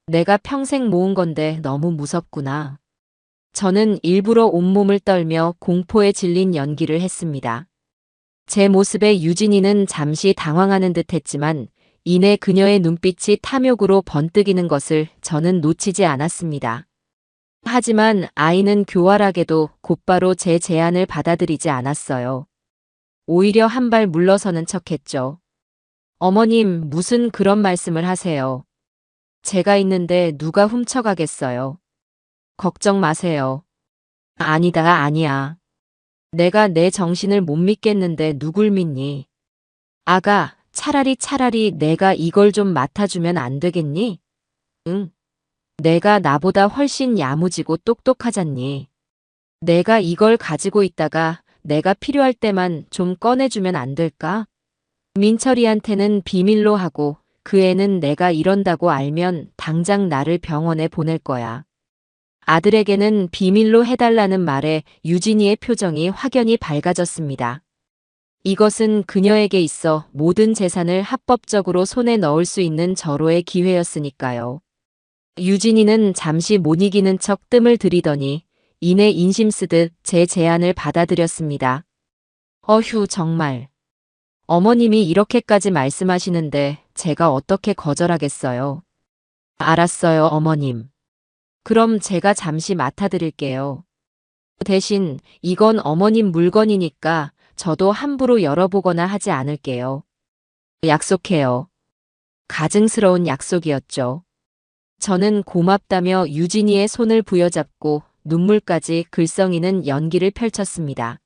내가 평생 모은 건데 너무 무섭구나. 저는 일부러 온몸을 떨며 공포에 질린 연기를 했습니다. 제 모습에 유진이는 잠시 당황하는 듯 했지만 이내 그녀의 눈빛이 탐욕으로 번뜩이는 것을 저는 놓치지 않았습니다. 하지만 아이는 교활하게도 곧바로 제 제안을 받아들이지 않았어요. 오히려 한 발 물러서는 척했죠. 어머님, 무슨 그런 말씀을 하세요. 제가 있는데 누가 훔쳐가겠어요. 걱정 마세요. 아니다, 아니야. 내가 내 정신을 못 믿겠는데 누굴 믿니? 아가, 차라리 내가 이걸 좀 맡아주면 안 되겠니? 응. 내가 나보다 훨씬 야무지고 똑똑하잖니. 내가 이걸 가지고 있다가 내가 필요할 때만 좀 꺼내주면 안 될까? 민철이한테는 비밀로 하고 그 애는 내가 이런다고 알면 당장 나를 병원에 보낼 거야. 아들에게는 비밀로 해달라는 말에 유진이의 표정이 확연히 밝아졌습니다. 이것은 그녀에게 있어 모든 재산을 합법적으로 손에 넣을 수 있는 절호의 기회였으니까요. 유진이는 잠시 못 이기는 척 뜸을 들이더니 이내 인심 쓰듯 제 제안을 받아들였습니다. 어휴, 정말. 어머님이 이렇게까지 말씀하시는데 제가 어떻게 거절하겠어요. 알았어요, 어머님. 그럼 제가 잠시 맡아드릴게요. 대신 이건 어머님 물건이니까 저도 함부로 열어보거나 하지 않을게요. 약속해요. 가증스러운 약속이었죠. 저는 고맙다며 유진이의 손을 부여잡고 눈물까지 글썽이는 연기를 펼쳤습니다.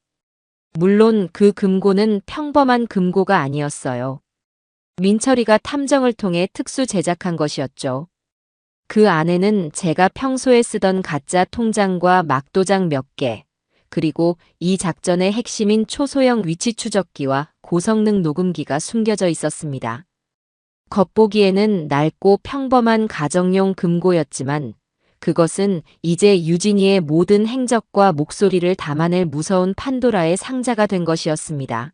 물론 그 금고는 평범한 금고가 아니었어요. 민철이가 탐정을 통해 특수 제작한 것이었죠. 그 안에는 제가 평소에 쓰던 가짜 통장과 막도장 몇 개, 그리고 이 작전의 핵심인 초소형 위치 추적기와 고성능 녹음기가 숨겨져 있었습니다. 겉보기에는 낡고 평범한 가정용 금고였지만 그것은 이제 유진이의 모든 행적과 목소리를 담아낼 무서운 판도라의 상자가 된 것이었습니다.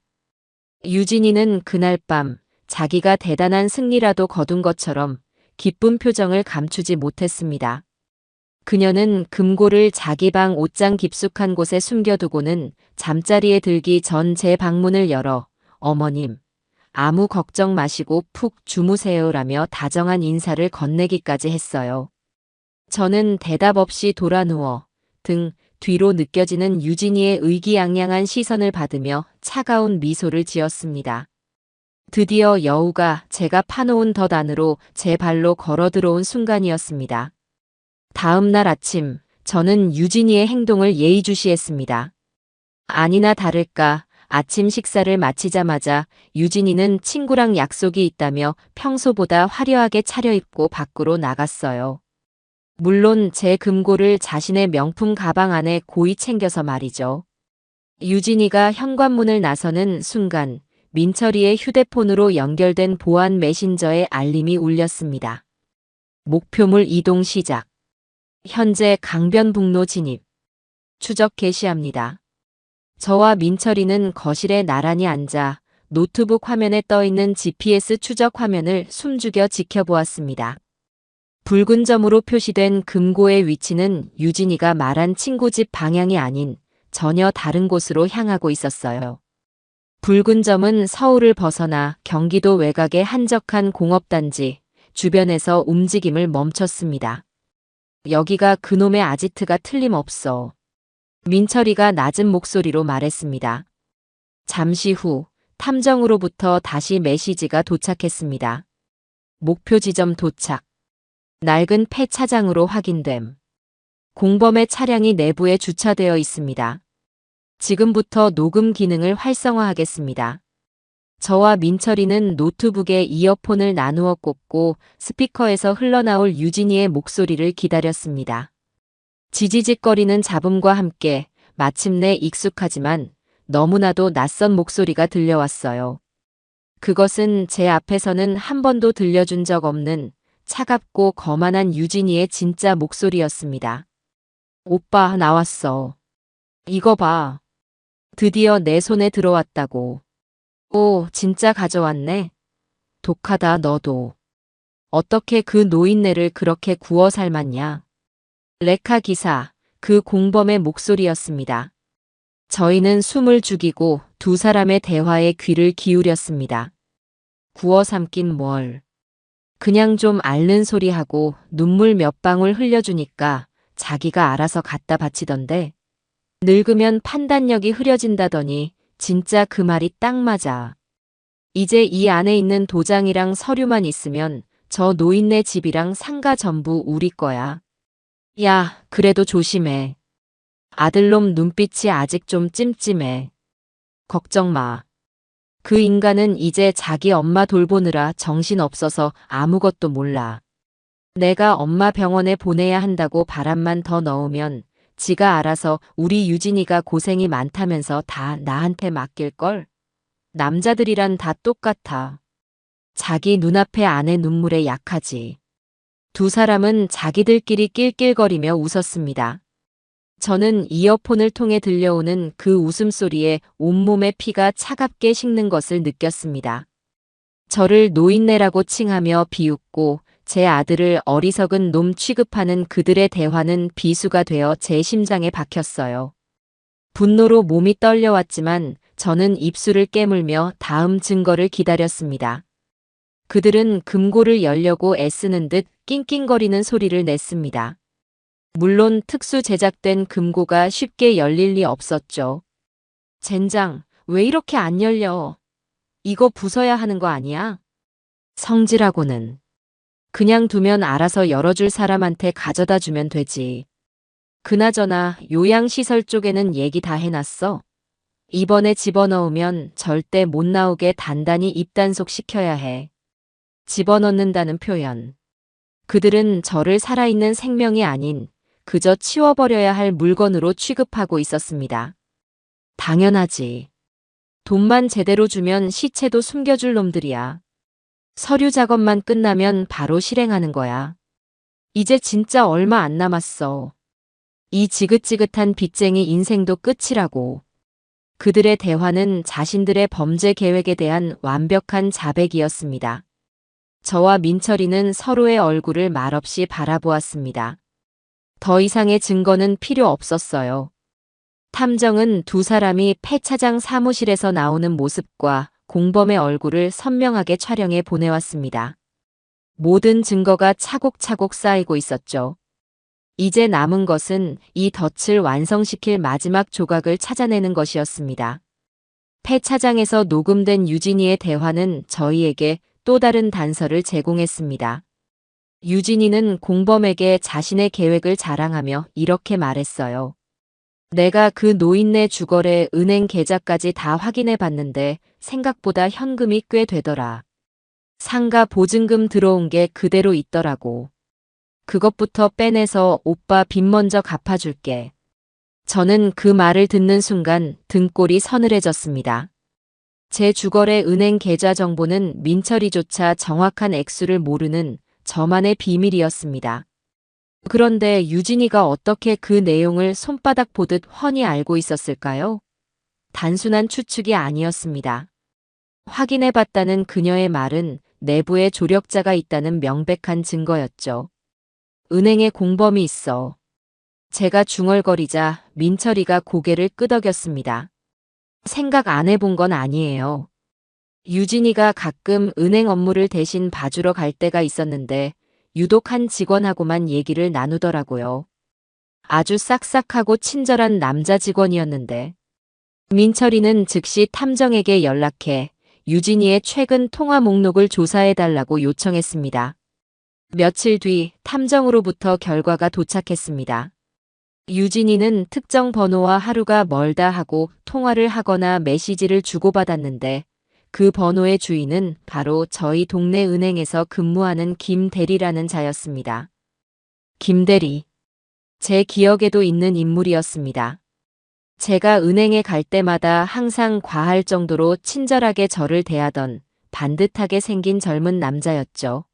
유진이는 그날 밤 자기가 대단한 승리라도 거둔 것처럼 기쁜 표정을 감추지 못했습니다. 그녀는 금고를 자기 방 옷장 깊숙한 곳에 숨겨두고는 잠자리에 들기 전 제 방문을 열어 어머님, 아무 걱정 마시고 푹 주무세요라며 다정한 인사를 건네기까지 했어요. 저는 대답 없이 돌아 누워 등 뒤로 느껴지는 유진이의 의기양양한 시선을 받으며 차가운 미소를 지었습니다. 드디어 여우가 제가 파놓은 덫 안으로 제 발로 걸어 들어온 순간이었습니다. 다음 날 아침, 저는 유진이의 행동을 예의주시했습니다. 아니나 다를까 아침 식사를 마치자마자 유진이는 친구랑 약속이 있다며 평소보다 화려하게 차려입고 밖으로 나갔어요. 물론 제 금고를 자신의 명품 가방 안에 고이 챙겨서 말이죠. 유진이가 현관문을 나서는 순간 민철이의 휴대폰으로 연결된 보안 메신저에 알림이 울렸습니다. 목표물 이동 시작. 현재 강변북로 진입. 추적 개시합니다. 저와 민철이는 거실에 나란히 앉아 노트북 화면에 떠있는 GPS 추적 화면을 숨죽여 지켜보았습니다. 붉은 점으로 표시된 금고의 위치는 유진이가 말한 친구 집 방향이 아닌 전혀 다른 곳으로 향하고 있었어요. 붉은 점은 서울을 벗어나 경기도 외곽의 한적한 공업단지 주변에서 움직임을 멈췄습니다. 여기가 그놈의 아지트가 틀림없어. 민철이가 낮은 목소리로 말했습니다. 잠시 후 탐정으로부터 다시 메시지가 도착했습니다. 목표 지점 도착. 낡은 폐차장으로 확인됨. 공범의 차량이 내부에 주차되어 있습니다. 지금부터 녹음 기능을 활성화하겠습니다. 저와 민철이는 노트북에 이어폰을 나누어 꽂고 스피커에서 흘러나올 유진이의 목소리를 기다렸습니다. 지지직거리는 잡음과 함께 마침내 익숙하지만 너무나도 낯선 목소리가 들려왔어요. 그것은 제 앞에서는 한 번도 들려준 적 없는 차갑고 거만한 유진이의 진짜 목소리였습니다. 오빠, 나왔어. 이거 봐. 드디어 내 손에 들어왔다고. 오, 진짜 가져왔네. 독하다, 너도. 어떻게 그 노인네를 그렇게 구워 삶았냐? 레카 기사, 그 공범의 목소리였습니다. 저희는 숨을 죽이고 두 사람의 대화에 귀를 기울였습니다. 구워 삼긴 뭘. 그냥 좀 앓는 소리하고 눈물 몇 방울 흘려주니까 자기가 알아서 갖다 바치던데. 늙으면 판단력이 흐려진다더니 진짜 그 말이 딱 맞아. 이제 이 안에 있는 도장이랑 서류만 있으면 저 노인네 집이랑 상가 전부 우리 거야. 야, 그래도 조심해. 아들놈 눈빛이 아직 좀 찜찜해. 걱정 마. 그 인간은 이제 자기 엄마 돌보느라 정신없어서 아무것도 몰라. 내가 엄마 병원에 보내야 한다고 바람만 더 넣으면 지가 알아서 우리 유진이가 고생이 많다면서 다 나한테 맡길걸? 남자들이란 다 똑같아. 자기 눈앞의 아내 눈물에 약하지. 두 사람은 자기들끼리 낄낄거리며 웃었습니다. 저는 이어폰을 통해 들려오는 그 웃음소리에 온몸의 피가 차갑게 식는 것을 느꼈습니다. 저를 노인네라고 칭하며 비웃고 제 아들을 어리석은 놈 취급하는 그들의 대화는 비수가 되어 제 심장에 박혔어요. 분노로 몸이 떨려왔지만 저는 입술을 깨물며 다음 증거를 기다렸습니다. 그들은 금고를 열려고 애쓰는 듯 낑낑거리는 소리를 냈습니다. 물론 특수 제작된 금고가 쉽게 열릴 리 없었죠. 젠장, 왜 이렇게 안 열려? 이거 부숴야 하는 거 아니야? 성질하고는. 그냥 두면 알아서 열어줄 사람한테 가져다 주면 되지. 그나저나 요양시설 쪽에는 얘기 다 해놨어. 이번에 집어넣으면 절대 못 나오게 단단히 입단속 시켜야 해. 집어넣는다는 표현. 그들은 저를 살아있는 생명이 아닌 그저 치워버려야 할 물건으로 취급하고 있었습니다. 당연하지. 돈만 제대로 주면 시체도 숨겨줄 놈들이야. 서류 작업만 끝나면 바로 실행하는 거야. 이제 진짜 얼마 안 남았어. 이 지긋지긋한 빚쟁이 인생도 끝이라고. 그들의 대화는 자신들의 범죄 계획에 대한 완벽한 자백이었습니다. 저와 민철이는 서로의 얼굴을 말없이 바라보았습니다. 더 이상의 증거는 필요 없었어요. 탐정은 두 사람이 폐차장 사무실에서 나오는 모습과 공범의 얼굴을 선명하게 촬영해 보내왔습니다. 모든 증거가 차곡차곡 쌓이고 있었죠. 이제 남은 것은 이 덫을 완성시킬 마지막 조각을 찾아내는 것이었습니다. 폐차장에서 녹음된 유진이의 대화는 저희에게 또 다른 단서를 제공했습니다. 유진이는 공범에게 자신의 계획을 자랑하며 이렇게 말했어요. 내가 그 노인네 주거래 은행 계좌까지 다 확인해 봤는데 생각보다 현금이 꽤 되더라. 상가 보증금 들어온 게 그대로 있더라고. 그것부터 빼내서 오빠 빚 먼저 갚아줄게. 저는 그 말을 듣는 순간 등골이 서늘해졌습니다. 제 주거래 은행 계좌 정보는 민철이조차 정확한 액수를 모르는 저만의 비밀이었습니다. 그런데 유진이가 어떻게 그 내용을 손바닥 보듯 훤히 알고 있었을까요? 단순한 추측이 아니었습니다. 확인해봤다는 그녀의 말은 내부에 조력자가 있다는 명백한 증거였죠. 은행에 공범이 있어. 제가 중얼거리자 민철이가 고개를 끄덕였습니다. 생각 안 해본 건 아니에요. 유진이가 가끔 은행 업무를 대신 봐주러 갈 때가 있었는데 유독 한 직원하고만 얘기를 나누더라고요. 아주 싹싹하고 친절한 남자 직원이었는데. 민철이는 즉시 탐정에게 연락해 유진이의 최근 통화 목록을 조사해달라고 요청했습니다. 며칠 뒤 탐정으로부터 결과가 도착했습니다. 유진이는 특정 번호와 하루가 멀다 하고 통화를 하거나 메시지를 주고받았는데 그 번호의 주인은 바로 저희 동네 은행에서 근무하는 김 대리라는 자였습니다. 김 대리. 제 기억에도 있는 인물이었습니다. 제가 은행에 갈 때마다 항상 과할 정도로 친절하게 저를 대하던 반듯하게 생긴 젊은 남자였죠.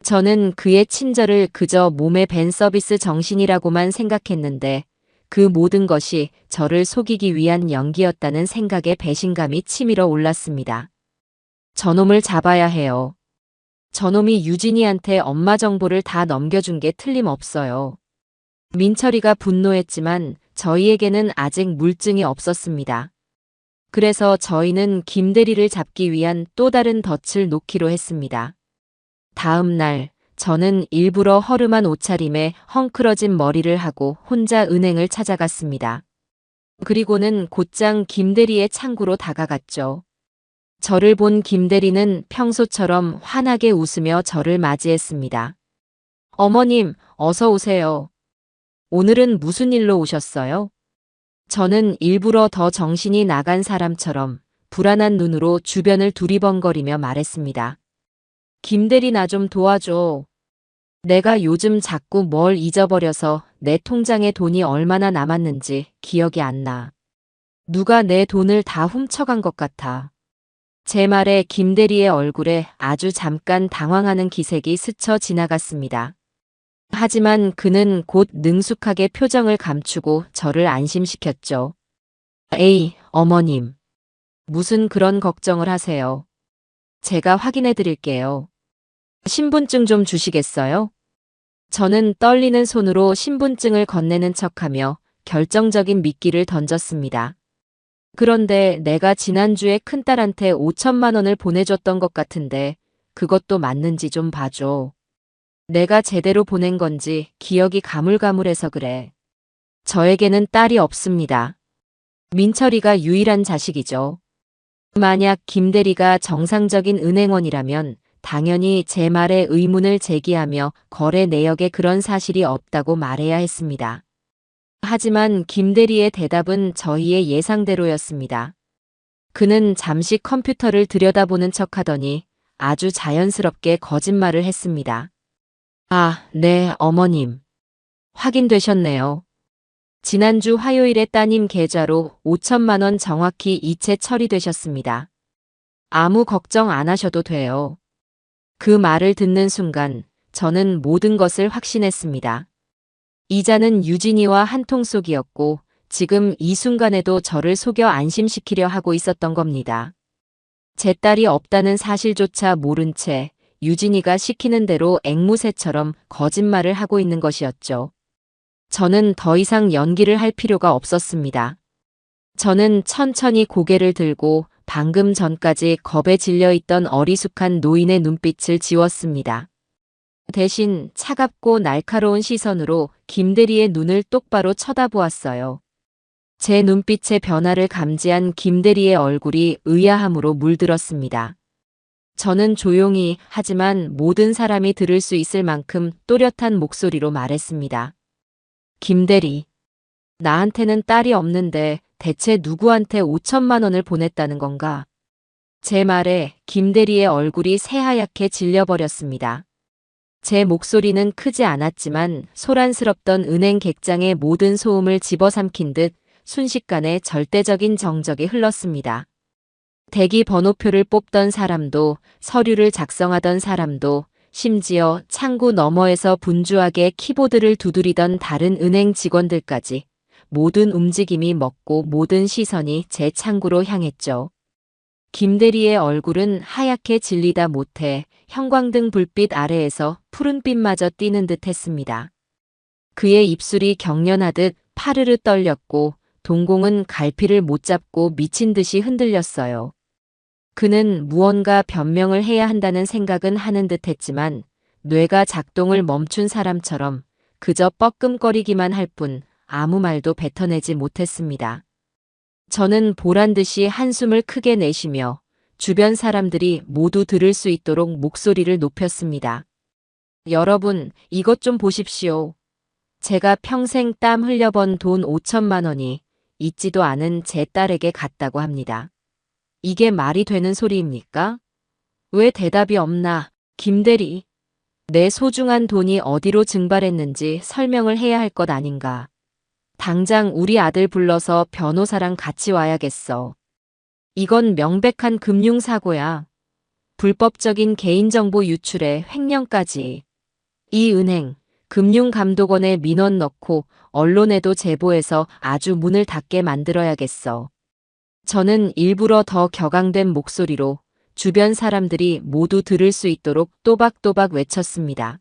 저는 그의 친절을 그저 몸에 밴 서비스 정신이라고만 생각했는데 그 모든 것이 저를 속이기 위한 연기였다는 생각에 배신감이 치밀어 올랐습니다. 저놈을 잡아야 해요. 저놈이 유진이한테 엄마 정보를 다 넘겨준 게 틀림없어요. 민철이가 분노했지만 저희에게는 아직 물증이 없었습니다. 그래서 저희는 김대리를 잡기 위한 또 다른 덫을 놓기로 했습니다. 다음 날 저는 일부러 허름한 옷차림에 헝클어진 머리를 하고 혼자 은행을 찾아갔습니다. 그리고는 곧장 김대리의 창구로 다가갔죠. 저를 본 김대리는 평소처럼 환하게 웃으며 저를 맞이했습니다. 어머님, 어서 오세요. 오늘은 무슨 일로 오셨어요? 저는 일부러 더 정신이 나간 사람처럼 불안한 눈으로 주변을 두리번거리며 말했습니다. 김대리 나 좀 도와줘. 내가 요즘 자꾸 뭘 잊어버려서 내 통장에 돈이 얼마나 남았는지 기억이 안 나. 누가 내 돈을 다 훔쳐간 것 같아. 제 말에 김대리의 얼굴에 아주 잠깐 당황하는 기색이 스쳐 지나갔습니다. 하지만 그는 곧 능숙하게 표정을 감추고 저를 안심시켰죠. 에이, 어머님. 무슨 그런 걱정을 하세요. 제가 확인해 드릴게요. 신분증 좀 주시겠어요? 저는 떨리는 손으로 신분증을 건네는 척하며 결정적인 미끼를 던졌습니다. 그런데 내가 지난주에 큰딸한테 5천만 원을 보내줬던 것 같은데 그것도 맞는지 좀 봐줘. 내가 제대로 보낸 건지 기억이 가물가물해서 그래. 저에게는 딸이 없습니다. 민철이가 유일한 자식이죠. 만약 김대리가 정상적인 은행원이라면 당연히 제 말에 의문을 제기하며 거래 내역에 그런 사실이 없다고 말해야 했습니다. 하지만 김대리의 대답은 저희의 예상대로였습니다. 그는 잠시 컴퓨터를 들여다보는 척하더니 아주 자연스럽게 거짓말을 했습니다. 아, 네, 어머님. 확인되셨네요. 지난주 화요일에 따님 계좌로 5천만 원 정확히 이체 처리되셨습니다. 아무 걱정 안 하셔도 돼요. 그 말을 듣는 순간 저는 모든 것을 확신했습니다. 이자는 유진이와 한통속이었고 지금 이 순간에도 저를 속여 안심시키려 하고 있었던 겁니다. 제 딸이 없다는 사실조차 모른 채 유진이가 시키는 대로 앵무새처럼 거짓말을 하고 있는 것이었죠. 저는 더 이상 연기를 할 필요가 없었습니다. 저는 천천히 고개를 들고 방금 전까지 겁에 질려 있던 어리숙한 노인의 눈빛을 지웠습니다. 대신 차갑고 날카로운 시선으로 김대리의 눈을 똑바로 쳐다보았어요. 제 눈빛의 변화를 감지한 김대리의 얼굴이 의아함으로 물들었습니다. 저는 조용히 하지만 모든 사람이 들을 수 있을 만큼 또렷한 목소리로 말했습니다. 김대리, 나한테는 딸이 없는데 대체 누구한테 5천만 원을 보냈다는 건가? 제 말에 김대리의 얼굴이 새하얗게 질려버렸습니다. 제 목소리는 크지 않았지만 소란스럽던 은행 객장의 모든 소음을 집어삼킨 듯 순식간에 절대적인 정적이 흘렀습니다. 대기 번호표를 뽑던 사람도, 서류를 작성하던 사람도, 심지어 창구 너머에서 분주하게 키보드를 두드리던 다른 은행 직원들까지 모든 움직임이 멎고 모든 시선이 제 창구로 향했죠. 김대리의 얼굴은 하얗게 질리다 못해 형광등 불빛 아래에서 푸른빛마저 띄는 듯 했습니다. 그의 입술이 경련하듯 파르르 떨렸고 동공은 갈피를 못 잡고 미친 듯이 흔들렸어요. 그는 무언가 변명을 해야 한다는 생각은 하는 듯 했지만 뇌가 작동을 멈춘 사람처럼 그저 뻐끔거리기만 할 뿐 아무 말도 뱉어내지 못했습니다. 저는 보란듯이 한숨을 크게 내쉬며 주변 사람들이 모두 들을 수 있도록 목소리를 높였습니다. 여러분, 이것 좀 보십시오. 제가 평생 땀 흘려번 돈 5천만 원이 있지도 않은 제 딸에게 갔다고 합니다. 이게 말이 되는 소리입니까? 왜 대답이 없나, 김대리? 내 소중한 돈이 어디로 증발했는지 설명을 해야 할 것 아닌가. 당장 우리 아들 불러서 변호사랑 같이 와야겠어. 이건 명백한 금융사고야. 불법적인 개인정보 유출에 횡령까지. 이 은행, 금융감독원에 민원 넣고 언론에도 제보해서 아주 문을 닫게 만들어야겠어. 저는 일부러 더 격앙된 목소리로 주변 사람들이 모두 들을 수 있도록 또박또박 외쳤습니다.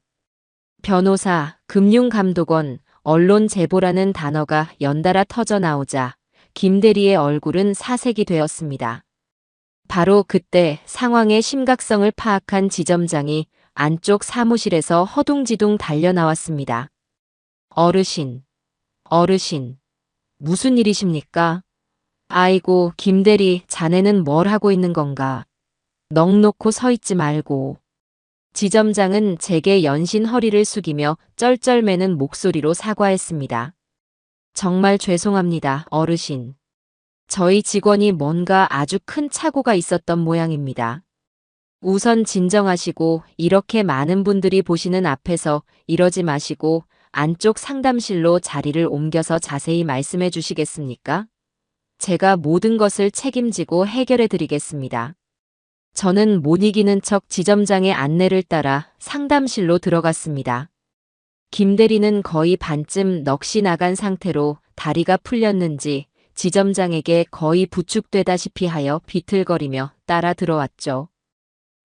변호사, 금융감독원, 언론 제보라는 단어가 연달아 터져 나오자 김 대리의 얼굴은 사색이 되었습니다. 바로 그때 상황의 심각성을 파악한 지점장이 안쪽 사무실에서 허둥지둥 달려 나왔습니다. 어르신, 무슨 일이십니까? 아이고, 김 대리, 자네는 뭘 하고 있는 건가? 넋 놓고 서 있지 말고. 지점장은 제게 연신 허리를 숙이며 쩔쩔매는 목소리로 사과했습니다. 정말 죄송합니다, 어르신. 저희 직원이 뭔가 아주 큰 착오가 있었던 모양입니다. 우선 진정하시고 이렇게 많은 분들이 보시는 앞에서 이러지 마시고 안쪽 상담실로 자리를 옮겨서 자세히 말씀해 주시겠습니까? 제가 모든 것을 책임지고 해결해 드리겠습니다. 저는 못 이기는 척 지점장의 안내를 따라 상담실로 들어갔습니다. 김 대리는 거의 반쯤 넋이 나간 상태로 다리가 풀렸는지 지점장에게 거의 부축되다시피 하여 비틀거리며 따라 들어왔죠.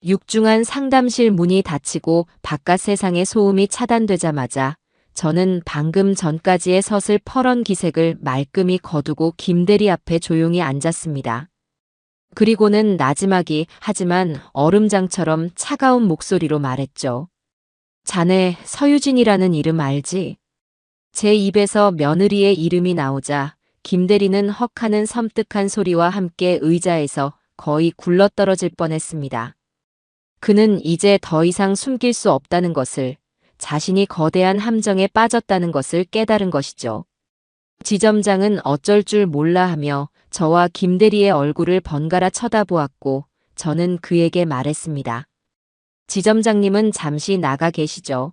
육중한 상담실 문이 닫히고 바깥 세상의 소음이 차단되자마자 저는 방금 전까지의 서슬퍼런 기색을 말끔히 거두고 김 대리 앞에 조용히 앉았습니다. 그리고는 나지막이 하지만 얼음장처럼 차가운 목소리로 말했죠. 자네 서유진이라는 이름 알지? 제 입에서 며느리의 이름이 나오자 김 대리는 헉하는 섬뜩한 소리와 함께 의자에서 거의 굴러떨어질 뻔했습니다. 그는 이제 더 이상 숨길 수 없다는 것을, 자신이 거대한 함정에 빠졌다는 것을 깨달은 것이죠. 지점장은 어쩔 줄 몰라 하며 저와 김 대리의 얼굴을 번갈아 쳐다보았고 저는 그에게 말했습니다. 지점장님은 잠시 나가 계시죠.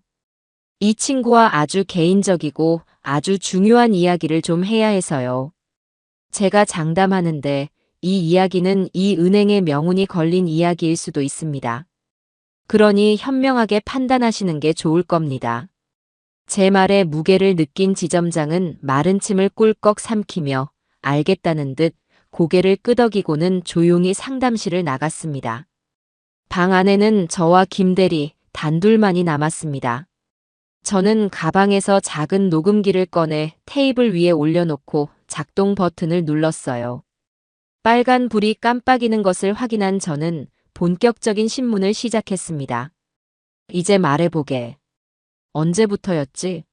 이 친구와 아주 개인적이고 아주 중요한 이야기를 좀 해야 해서요. 제가 장담하는데 이 이야기는 이 은행의 명운이 걸린 이야기일 수도 있습니다. 그러니 현명하게 판단하시는 게 좋을 겁니다. 제 말에 무게를 느낀 지점장은 마른 침을 꿀꺽 삼키며 알겠다는 듯 고개를 끄덕이고는 조용히 상담실을 나갔습니다. 방 안에는 저와 김 대리 단둘만이 남았습니다. 저는 가방에서 작은 녹음기를 꺼내 테이블 위에 올려놓고 작동 버튼을 눌렀어요. 빨간 불이 깜빡이는 것을 확인한 저는 본격적인 신문을 시작했습니다. 이제 말해보게. 언제부터였지?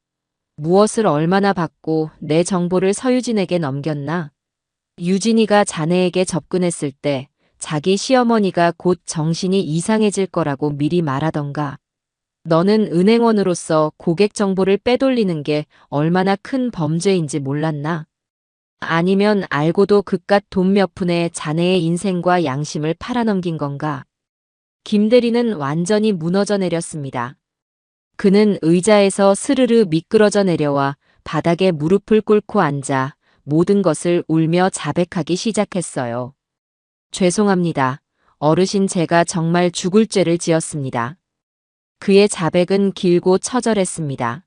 무엇을 얼마나 받고 내 정보를 서유진에게 넘겼나? 유진이가 자네에게 접근했을 때 자기 시어머니가 곧 정신이 이상해질 거라고 미리 말하던가. 너는 은행원으로서 고객 정보를 빼돌리는 게 얼마나 큰 범죄인지 몰랐나? 아니면 알고도 그깟 돈 몇 푼에 자네의 인생과 양심을 팔아넘긴 건가? 김 대리는 완전히 무너져 내렸습니다. 그는 의자에서 스르르 미끄러져 내려와 바닥에 무릎을 꿇고 앉아 모든 것을 울며 자백하기 시작했어요. 죄송합니다. 어르신, 제가 정말 죽을 죄를 지었습니다. 그의 자백은 길고 처절했습니다.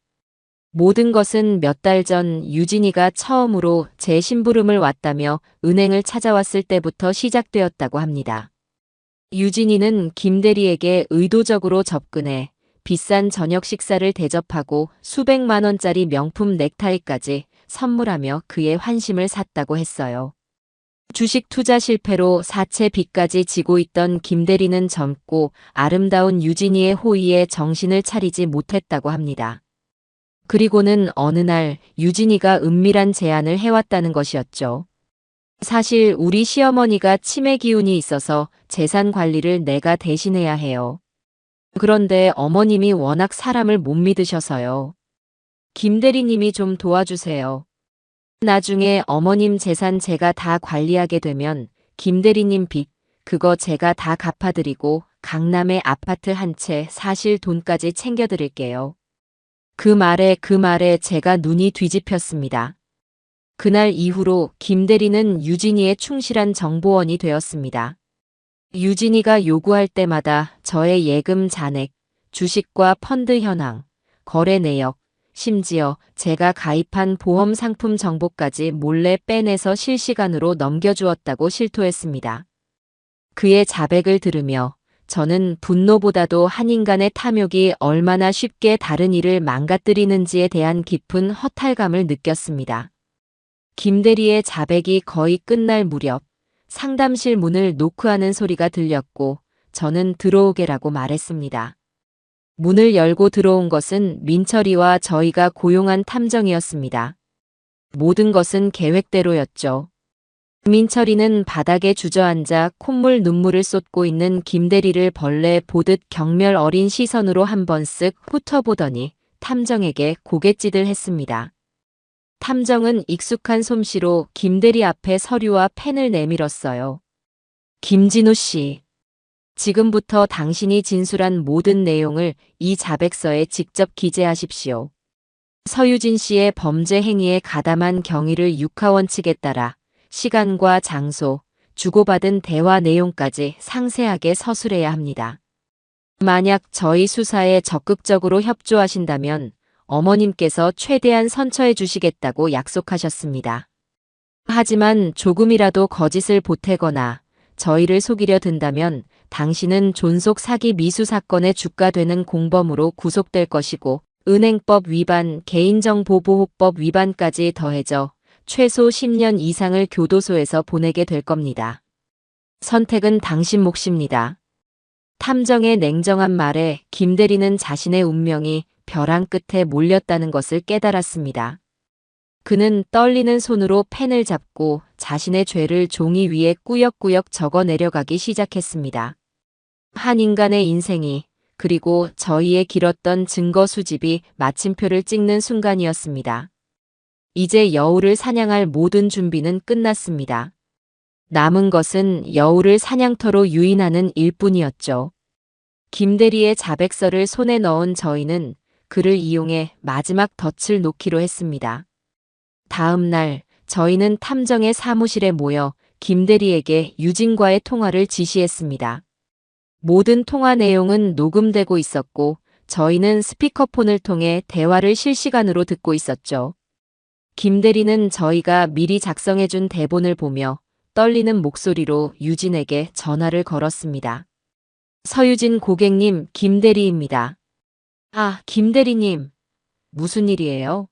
모든 것은 몇 달 전 유진이가 처음으로 제 심부름을 왔다며 은행을 찾아왔을 때부터 시작되었다고 합니다. 유진이는 김 대리에게 의도적으로 접근해 비싼 저녁 식사를 대접하고 수백만 원짜리 명품 넥타이까지 선물하며 그의 환심을 샀다고 했어요. 주식 투자 실패로 사채 빚까지 지고 있던 김 대리는 젊고 아름다운 유진이의 호의에 정신을 차리지 못했다고 합니다. 그리고는 어느 날 유진이가 은밀한 제안을 해왔다는 것이었죠. 사실 우리 시어머니가 치매 기운이 있어서 재산 관리를 내가 대신해야 해요. 그런데 어머님이 워낙 사람을 못 믿으셔서요. 김 대리님이 좀 도와주세요. 나중에 어머님 재산 제가 다 관리하게 되면 김 대리님 빚, 그거 제가 다 갚아드리고 강남에 아파트 한 채 사실 돈까지 챙겨드릴게요. 그 말에 제가 눈이 뒤집혔습니다. 그날 이후로 김대리는 유진이의 충실한 정보원이 되었습니다. 유진이가 요구할 때마다 저의 예금 잔액, 주식과 펀드 현황, 거래 내역, 심지어 제가 가입한 보험 상품 정보까지 몰래 빼내서 실시간으로 넘겨주었다고 실토했습니다. 그의 자백을 들으며 저는 분노보다도 한 인간의 탐욕이 얼마나 쉽게 다른 일을 망가뜨리는지에 대한 깊은 허탈감을 느꼈습니다. 김대리의 자백이 거의 끝날 무렵 상담실 문을 노크하는 소리가 들렸고 저는 들어오게라고 말했습니다. 문을 열고 들어온 것은 민철이와 저희가 고용한 탐정이었습니다. 모든 것은 계획대로였죠. 민철이는 바닥에 주저앉아 콧물 눈물을 쏟고 있는 김대리를 벌레 보듯 경멸 어린 시선으로 한번 쓱 훑어보더니 탐정에게 고갯짓을 했습니다. 탐정은 익숙한 솜씨로 김대리 앞에 서류와 펜을 내밀었어요. 김진우 씨, 지금부터 당신이 진술한 모든 내용을 이 자백서에 직접 기재하십시오. 서유진 씨의 범죄 행위에 가담한 경위를 육하원칙에 따라 시간과 장소, 주고받은 대화 내용까지 상세하게 서술해야 합니다. 만약 저희 수사에 적극적으로 협조하신다면 어머님께서 최대한 선처해 주시겠다고 약속하셨습니다. 하지만 조금이라도 거짓을 보태거나 저희를 속이려 든다면 당신은 존속 사기 미수 사건의 주가 되는 공범으로 구속될 것이고 은행법 위반, 개인정보보호법 위반까지 더해져 최소 10년 이상을 교도소에서 보내게 될 겁니다. 선택은 당신 몫입니다. 탐정의 냉정한 말에 김대리는 자신의 운명이 벼랑 끝에 몰렸다는 것을 깨달았습니다. 그는 떨리는 손으로 펜을 잡고 자신의 죄를 종이 위에 꾸역꾸역 적어 내려가기 시작했습니다. 한 인간의 인생이, 그리고 저희의 길었던 증거 수집이 마침표를 찍는 순간이었습니다. 이제 여우를 사냥할 모든 준비는 끝났습니다. 남은 것은 여우를 사냥터로 유인하는 일뿐이었죠. 김대리의 자백서를 손에 넣은 저희는 그를 이용해 마지막 덫을 놓기로 했습니다. 다음 날 저희는 탐정의 사무실에 모여 김대리에게 유진과의 통화를 지시했습니다. 모든 통화 내용은 녹음되고 있었고 저희는 스피커폰을 통해 대화를 실시간으로 듣고 있었죠. 김대리는 저희가 미리 작성해준 대본을 보며 떨리는 목소리로 유진에게 전화를 걸었습니다. 서유진 고객님, 김대리입니다. 아, 김대리님. 무슨 일이에요?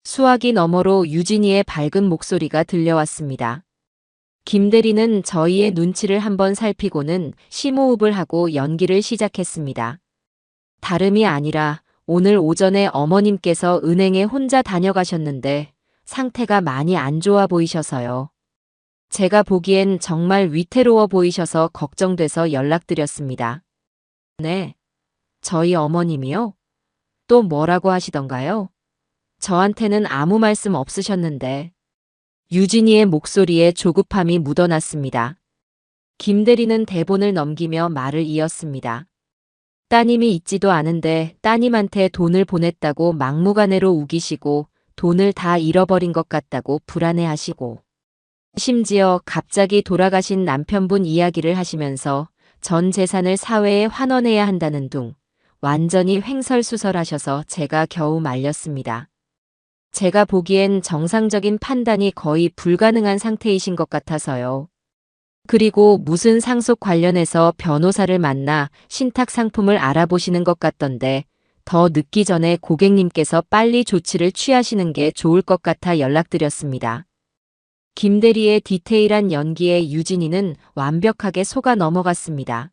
수화기 너머로 유진이의 밝은 목소리가 들려왔습니다. 김대리는 저희의 눈치를 한번 살피고는 심호흡을 하고 연기를 시작했습니다. 다름이 아니라 오늘 오전에 어머님께서 은행에 혼자 다녀가셨는데 상태가 많이 안 좋아 보이셔서요. 제가 보기엔 정말 위태로워 보이셔서 걱정돼서 연락드렸습니다. 네, 저희 어머님이요? 또 뭐라고 하시던가요? 저한테는 아무 말씀 없으셨는데. 유진이의 목소리에 조급함이 묻어났습니다. 김대리는 대본을 넘기며 말을 이었습니다. 따님이 있지도 않은데 따님한테 돈을 보냈다고 막무가내로 우기시고 돈을 다 잃어버린 것 같다고 불안해하시고 심지어 갑자기 돌아가신 남편분 이야기를 하시면서 전 재산을 사회에 환원해야 한다는 둥 완전히 횡설수설하셔서 제가 겨우 말렸습니다. 제가 보기엔 정상적인 판단이 거의 불가능한 상태이신 것 같아서요. 그리고 무슨 상속 관련해서 변호사를 만나 신탁 상품을 알아보시는 것 같던데 더 늦기 전에 고객님께서 빨리 조치를 취하시는 게 좋을 것 같아 연락드렸습니다. 김대리의 디테일한 연기에 유진이는 완벽하게 속아 넘어갔습니다.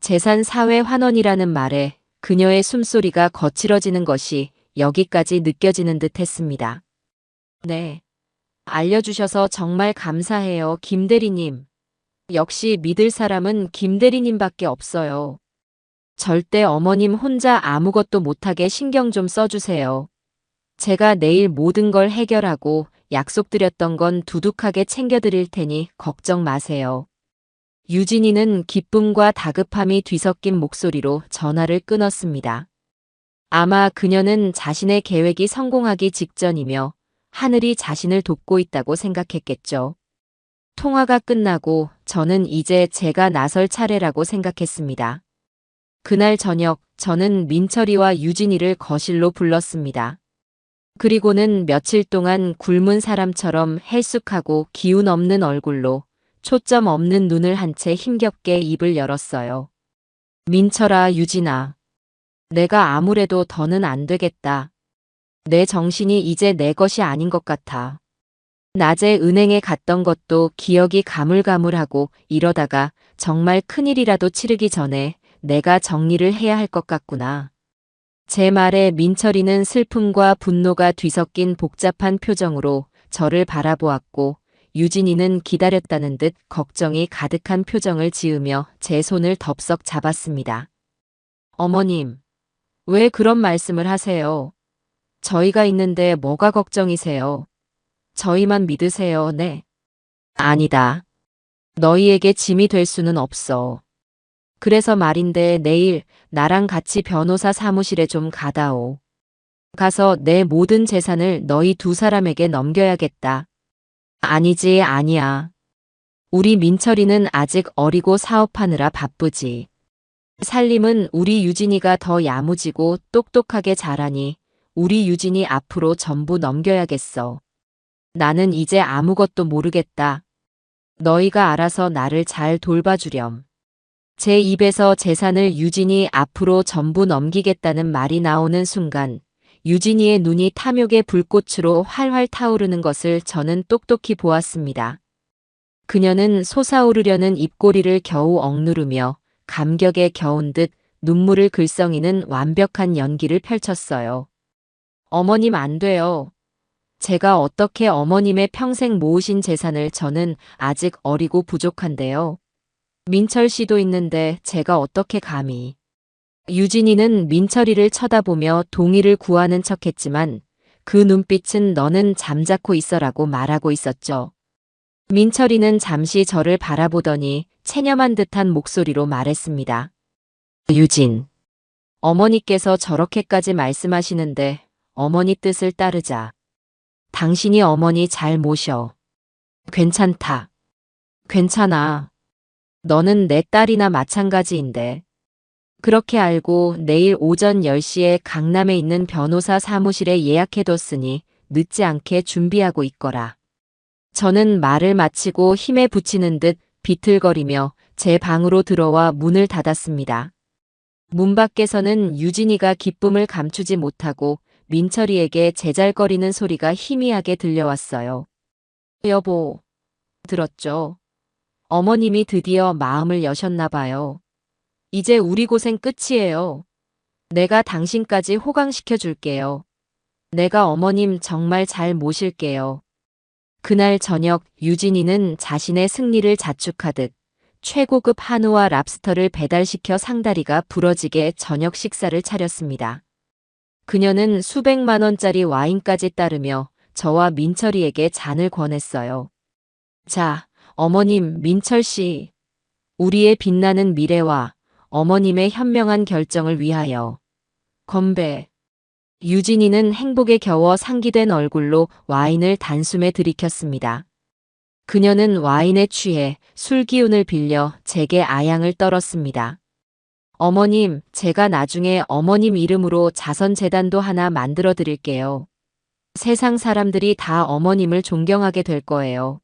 재산 사회 환원이라는 말에 그녀의 숨소리가 거칠어지는 것이 여기까지 느껴지는 듯 했습니다. 네. 알려주셔서 정말 감사해요, 김대리님. 역시 믿을 사람은 김대리님밖에 없어요. 절대 어머님 혼자 아무것도 못하게 신경 좀 써주세요. 제가 내일 모든 걸 해결하고 약속드렸던 건 두둑하게 챙겨드릴 테니 걱정 마세요. 유진이는 기쁨과 다급함이 뒤섞인 목소리로 전화를 끊었습니다. 아마 그녀는 자신의 계획이 성공하기 직전이며 하늘이 자신을 돕고 있다고 생각했겠죠. 통화가 끝나고 저는 이제 제가 나설 차례라고 생각했습니다. 그날 저녁 저는 민철이와 유진이를 거실로 불렀습니다. 그리고는 며칠 동안 굶은 사람처럼 헬쑥하고 기운 없는 얼굴로 초점 없는 눈을 한 채 힘겹게 입을 열었어요. 민철아, 유진아. 내가 아무래도 더는 안 되겠다. 내 정신이 이제 내 것이 아닌 것 같아. 낮에 은행에 갔던 것도 기억이 가물가물하고 이러다가 정말 큰일이라도 치르기 전에 내가 정리를 해야 할 것 같구나. 제 말에 민철이는 슬픔과 분노가 뒤섞인 복잡한 표정으로 저를 바라보았고 유진이는 기다렸다는 듯 걱정이 가득한 표정을 지으며 제 손을 덥석 잡았습니다. 어머님, 왜 그런 말씀을 하세요? 저희가 있는데 뭐가 걱정이세요? 저희만 믿으세요, 네. 아니다. 너희에게 짐이 될 수는 없어. 그래서 말인데 내일 나랑 같이 변호사 사무실에 좀 가다오. 가서 내 모든 재산을 너희 두 사람에게 넘겨야겠다. 아니지, 아니야. 우리 민철이는 아직 어리고 사업하느라 바쁘지. 살림은 우리 유진이가 더 야무지고 똑똑하게 잘하니 우리 유진이 앞으로 전부 넘겨야겠어. 나는 이제 아무것도 모르겠다. 너희가 알아서 나를 잘 돌봐주렴. 제 입에서 재산을 유진이 앞으로 전부 넘기겠다는 말이 나오는 순간 유진이의 눈이 탐욕의 불꽃으로 활활 타오르는 것을 저는 똑똑히 보았습니다. 그녀는 솟아오르려는 입꼬리를 겨우 억누르며 감격에 겨운 듯 눈물을 글썽이는 완벽한 연기를 펼쳤어요. 어머님 안 돼요. 제가 어떻게 어머님의 평생 모으신 재산을 저는 아직 어리고 부족한데요. 민철 씨도 있는데 제가 어떻게 감히. 유진이는 민철이를 쳐다보며 동의를 구하는 척했지만 그 눈빛은 너는 잠자코 있어라고 말하고 있었죠. 민철이는 잠시 저를 바라보더니 체념한 듯한 목소리로 말했습니다. 유진, 어머니께서 저렇게까지 말씀하시는데 어머니 뜻을 따르자. 당신이 어머니 잘 모셔. 괜찮다. 괜찮아. 너는 내 딸이나 마찬가지인데. 그렇게 알고 내일 오전 10시에 강남에 있는 변호사 사무실에 예약해뒀으니 늦지 않게 준비하고 있거라. 저는 말을 마치고 힘에 부치는 듯 비틀거리며 제 방으로 들어와 문을 닫았습니다. 문 밖에서는 유진이가 기쁨을 감추지 못하고 민철이에게 제잘거리는 소리가 희미하게 들려왔어요. 여보, 들었죠? 어머님이 드디어 마음을 여셨나 봐요. 이제 우리 고생 끝이에요. 내가 당신까지 호강시켜 줄게요. 내가 어머님 정말 잘 모실게요. 그날 저녁 유진이는 자신의 승리를 자축하듯 최고급 한우와 랍스터를 배달시켜 상다리가 부러지게 저녁 식사를 차렸습니다. 그녀는 수백만 원짜리 와인까지 따르며 저와 민철이에게 잔을 권했어요. 자, 어머님 민철 씨. 우리의 빛나는 미래와 어머님의 현명한 결정을 위하여. 건배. 유진이는 행복에 겨워 상기된 얼굴로 와인을 단숨에 들이켰습니다. 그녀는 와인에 취해 술 기운을 빌려 제게 아양을 떨었습니다. 어머님, 제가 나중에 어머님 이름으로 자선재단도 하나 만들어 드릴게요. 세상 사람들이 다 어머님을 존경하게 될 거예요.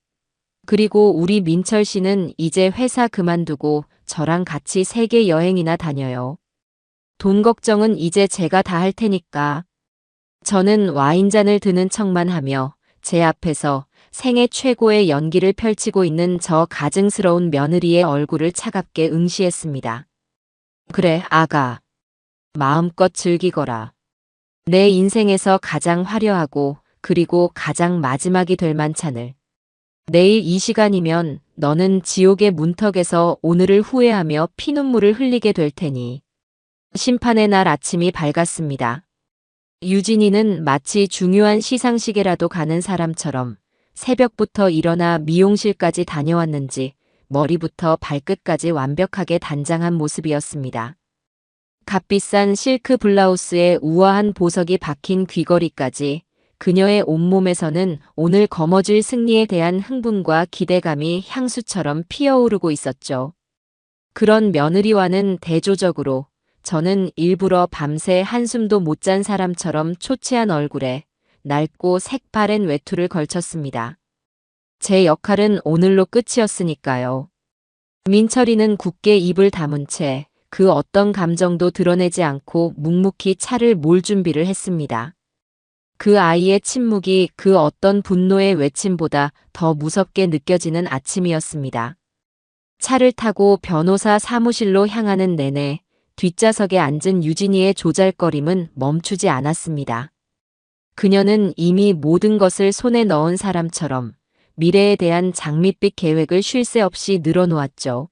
그리고 우리 민철 씨는 이제 회사 그만두고 저랑 같이 세계 여행이나 다녀요. 돈 걱정은 이제 제가 다 할 테니까. 저는 와인잔을 드는 척만 하며 제 앞에서 생애 최고의 연기를 펼치고 있는 저 가증스러운 며느리의 얼굴을 차갑게 응시했습니다. 그래, 아가. 마음껏 즐기거라. 내 인생에서 가장 화려하고 그리고 가장 마지막이 될 만찬을. 내일 이 시간이면 너는 지옥의 문턱에서 오늘을 후회하며 피눈물을 흘리게 될 테니. 심판의 날 아침이 밝았습니다. 유진이는 마치 중요한 시상식에라도 가는 사람처럼 새벽부터 일어나 미용실까지 다녀왔는지 머리부터 발끝까지 완벽하게 단장한 모습이었습니다. 값비싼 실크 블라우스에 우아한 보석이 박힌 귀걸이까지 그녀의 온몸에서는 오늘 거머쥘 승리에 대한 흥분과 기대감이 향수처럼 피어오르고 있었죠. 그런 며느리와는 대조적으로 저는 일부러 밤새 한숨도 못 잔 사람처럼 초췌한 얼굴에 낡고 색바랜 외투를 걸쳤습니다. 제 역할은 오늘로 끝이었으니까요. 민철이는 굳게 입을 다문 채 그 어떤 감정도 드러내지 않고 묵묵히 차를 몰 준비를 했습니다. 그 아이의 침묵이 그 어떤 분노의 외침보다 더 무섭게 느껴지는 아침이었습니다. 차를 타고 변호사 사무실로 향하는 내내 뒷좌석에 앉은 유진이의 조잘거림은 멈추지 않았습니다. 그녀는 이미 모든 것을 손에 넣은 사람처럼 미래에 대한 장밋빛 계획을 쉴 새 없이 늘어놓았죠.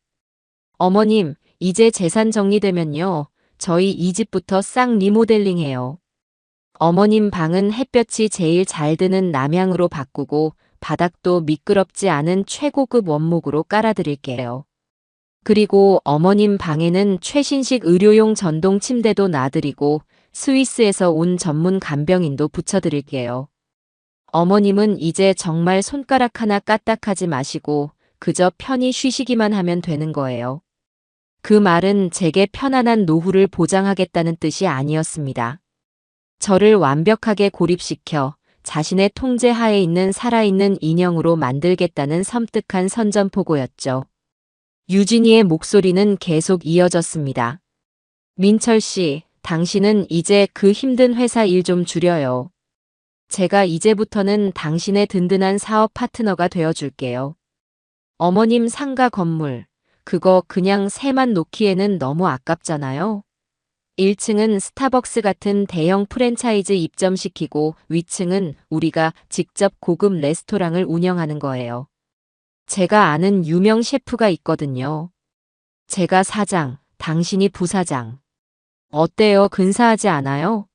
어머님, 이제 재산 정리되면요. 저희 이 집부터 싹 리모델링해요. 어머님 방은 햇볕이 제일 잘 드는 남향으로 바꾸고 바닥도 미끄럽지 않은 최고급 원목으로 깔아드릴게요. 그리고 어머님 방에는 최신식 의료용 전동 침대도 놔드리고 스위스에서 온 전문 간병인도 붙여드릴게요. 어머님은 이제 정말 손가락 하나 까딱하지 마시고 그저 편히 쉬시기만 하면 되는 거예요. 그 말은 제게 편안한 노후를 보장하겠다는 뜻이 아니었습니다. 저를 완벽하게 고립시켜 자신의 통제 하에 있는 살아있는 인형으로 만들겠다는 섬뜩한 선전포고였죠. 유진이의 목소리는 계속 이어졌습니다. 민철 씨, 당신은 이제 그 힘든 회사 일 좀 줄여요. 제가 이제부터는 당신의 든든한 사업 파트너가 되어줄게요. 어머님 상가 건물, 그거 그냥 새만 놓기에는 너무 아깝잖아요. 1층은 스타벅스 같은 대형 프랜차이즈 입점시키고 위층은 우리가 직접 고급 레스토랑을 운영하는 거예요. 제가 아는 유명 셰프가 있거든요. 제가 사장, 당신이 부사장. 어때요? 근사하지 않아요?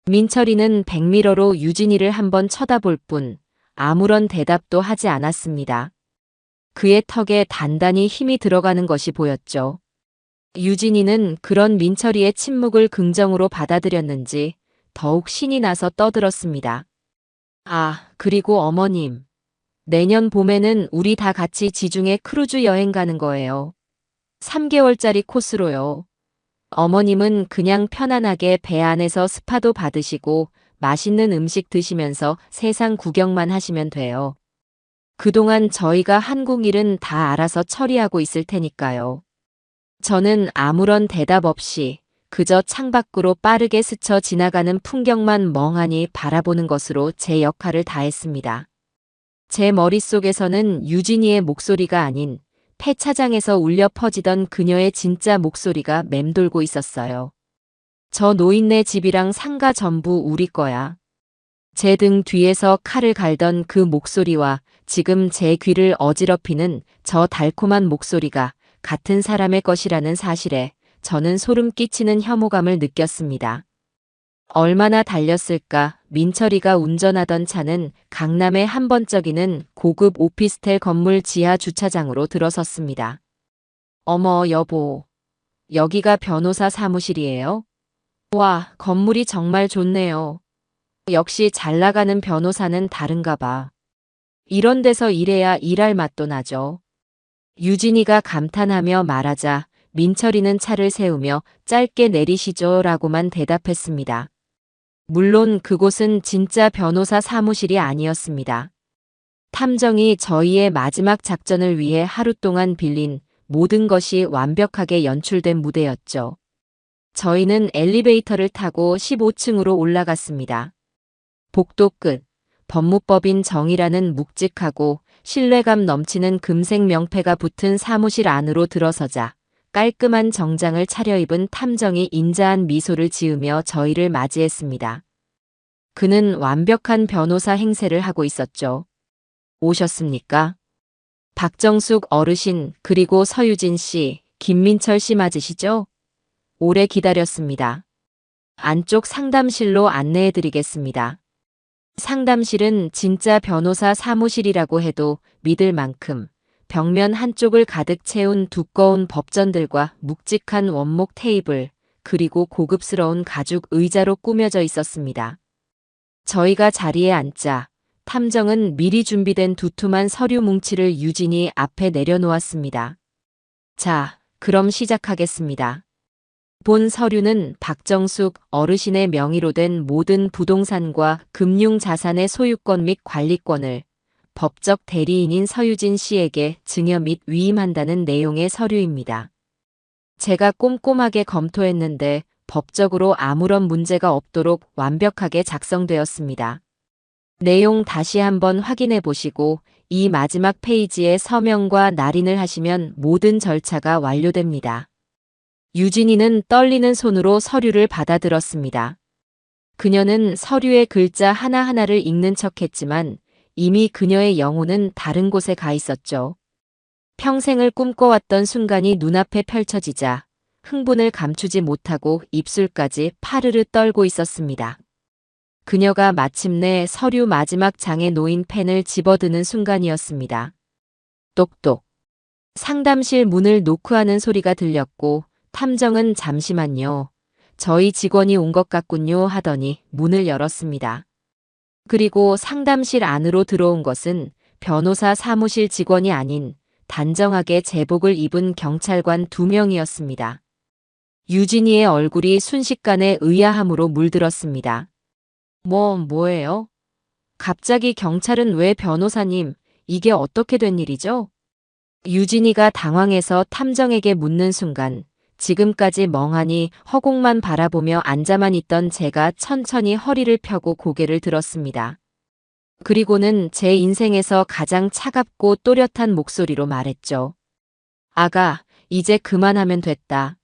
민철이는 백미러로 유진이를 한번 쳐다볼 뿐 아무런 대답도 하지 않았습니다. 그의 턱에 단단히 힘이 들어가는 것이 보였죠. 유진이는 그런 민철이의 침묵을 긍정으로 받아들였는지 더욱 신이 나서 떠들었습니다. 아, 그리고 어머님. 내년 봄에는 우리 다 같이 지중해 크루즈 여행 가는 거예요. 3개월짜리 코스로요. 어머님은 그냥 편안하게 배 안에서 스파도 받으시고 맛있는 음식 드시면서 세상 구경만 하시면 돼요. 그동안 저희가 한국 일은 다 알아서 처리하고 있을 테니까요. 저는 아무런 대답 없이 그저 창밖으로 빠르게 스쳐 지나가는 풍경만 멍하니 바라보는 것으로 제 역할을 다했습니다. 제 머릿속에서는 유진이의 목소리가 아닌 폐차장에서 울려 퍼지던 그녀의 진짜 목소리가 맴돌고 있었어요. 저 노인네 집이랑 상가 전부 우리 거야. 제 등 뒤에서 칼을 갈던 그 목소리와 지금 제 귀를 어지럽히는 저 달콤한 목소리가 같은 사람의 것이라는 사실에 저는 소름 끼치는 혐오감을 느꼈습니다. 얼마나 달렸을까? 민철이가 운전하던 차는 강남의 한 번쩍이는 고급 오피스텔 건물 지하 주차장으로 들어섰습니다. 어머, 여보. 여기가 변호사 사무실이에요? 와, 건물이 정말 좋네요. 역시 잘 나가는 변호사는 다른가 봐. 이런 데서 일해야 일할 맛도 나죠. 유진이가 감탄하며 말하자 민철이는 차를 세우며 짧게 내리시죠 라고만 대답했습니다. 물론 그곳은 진짜 변호사 사무실이 아니었습니다. 탐정이 저희의 마지막 작전을 위해 하루 동안 빌린 모든 것이 완벽하게 연출된 무대였죠. 저희는 엘리베이터를 타고 15층으로 올라갔습니다. 복도 끝, 법무법인 정이라는 묵직하고 신뢰감 넘치는 금색 명패가 붙은 사무실 안으로 들어서자 깔끔한 정장을 차려입은 탐정이 인자한 미소를 지으며 저희를 맞이했습니다. 그는 완벽한 변호사 행세를 하고 있었죠. 오셨습니까? 박정숙 어르신 그리고 서유진 씨, 김민철 씨 맞으시죠? 오래 기다렸습니다. 안쪽 상담실로 안내해드리겠습니다. 상담실은 진짜 변호사 사무실이라고 해도 믿을 만큼 벽면 한쪽을 가득 채운 두꺼운 법전들과 묵직한 원목 테이블, 그리고 고급스러운 가죽 의자로 꾸며져 있었습니다. 저희가 자리에 앉자 탐정은 미리 준비된 두툼한 서류 뭉치를 유진이 앞에 내려놓았습니다. 자, 그럼 시작하겠습니다. 본 서류는 박정숙 어르신의 명의로 된 모든 부동산과 금융자산의 소유권 및 관리권을 법적 대리인인 서유진 씨에게 증여 및 위임한다는 내용의 서류입니다. 제가 꼼꼼하게 검토했는데 법적으로 아무런 문제가 없도록 완벽하게 작성되었습니다. 내용 다시 한번 확인해 보시고 이 마지막 페이지에 서명과 날인을 하시면 모든 절차가 완료됩니다. 유진이는 떨리는 손으로 서류를 받아들었습니다. 그녀는 서류의 글자 하나하나를 읽는 척했지만 이미 그녀의 영혼은 다른 곳에 가 있었죠. 평생을 꿈꿔왔던 순간이 눈앞에 펼쳐지자 흥분을 감추지 못하고 입술까지 파르르 떨고 있었습니다. 그녀가 마침내 서류 마지막 장에 놓인 펜을 집어드는 순간이었습니다. 똑똑. 상담실 문을 노크하는 소리가 들렸고 탐정은 잠시만요. 저희 직원이 온 것 같군요 하더니 문을 열었습니다. 그리고 상담실 안으로 들어온 것은 변호사 사무실 직원이 아닌 단정하게 제복을 입은 경찰관 2명이었습니다. 유진이의 얼굴이 순식간에 의아함으로 물들었습니다. 뭐예요? 갑자기 경찰은 왜 변호사님, 이게 어떻게 된 일이죠? 유진이가 당황해서 탐정에게 묻는 순간 지금까지 멍하니 허공만 바라보며 앉아만 있던 제가 천천히 허리를 펴고 고개를 들었습니다. 그리고는 제 인생에서 가장 차갑고 또렷한 목소리로 말했죠. 아가, 이제 그만하면 됐다.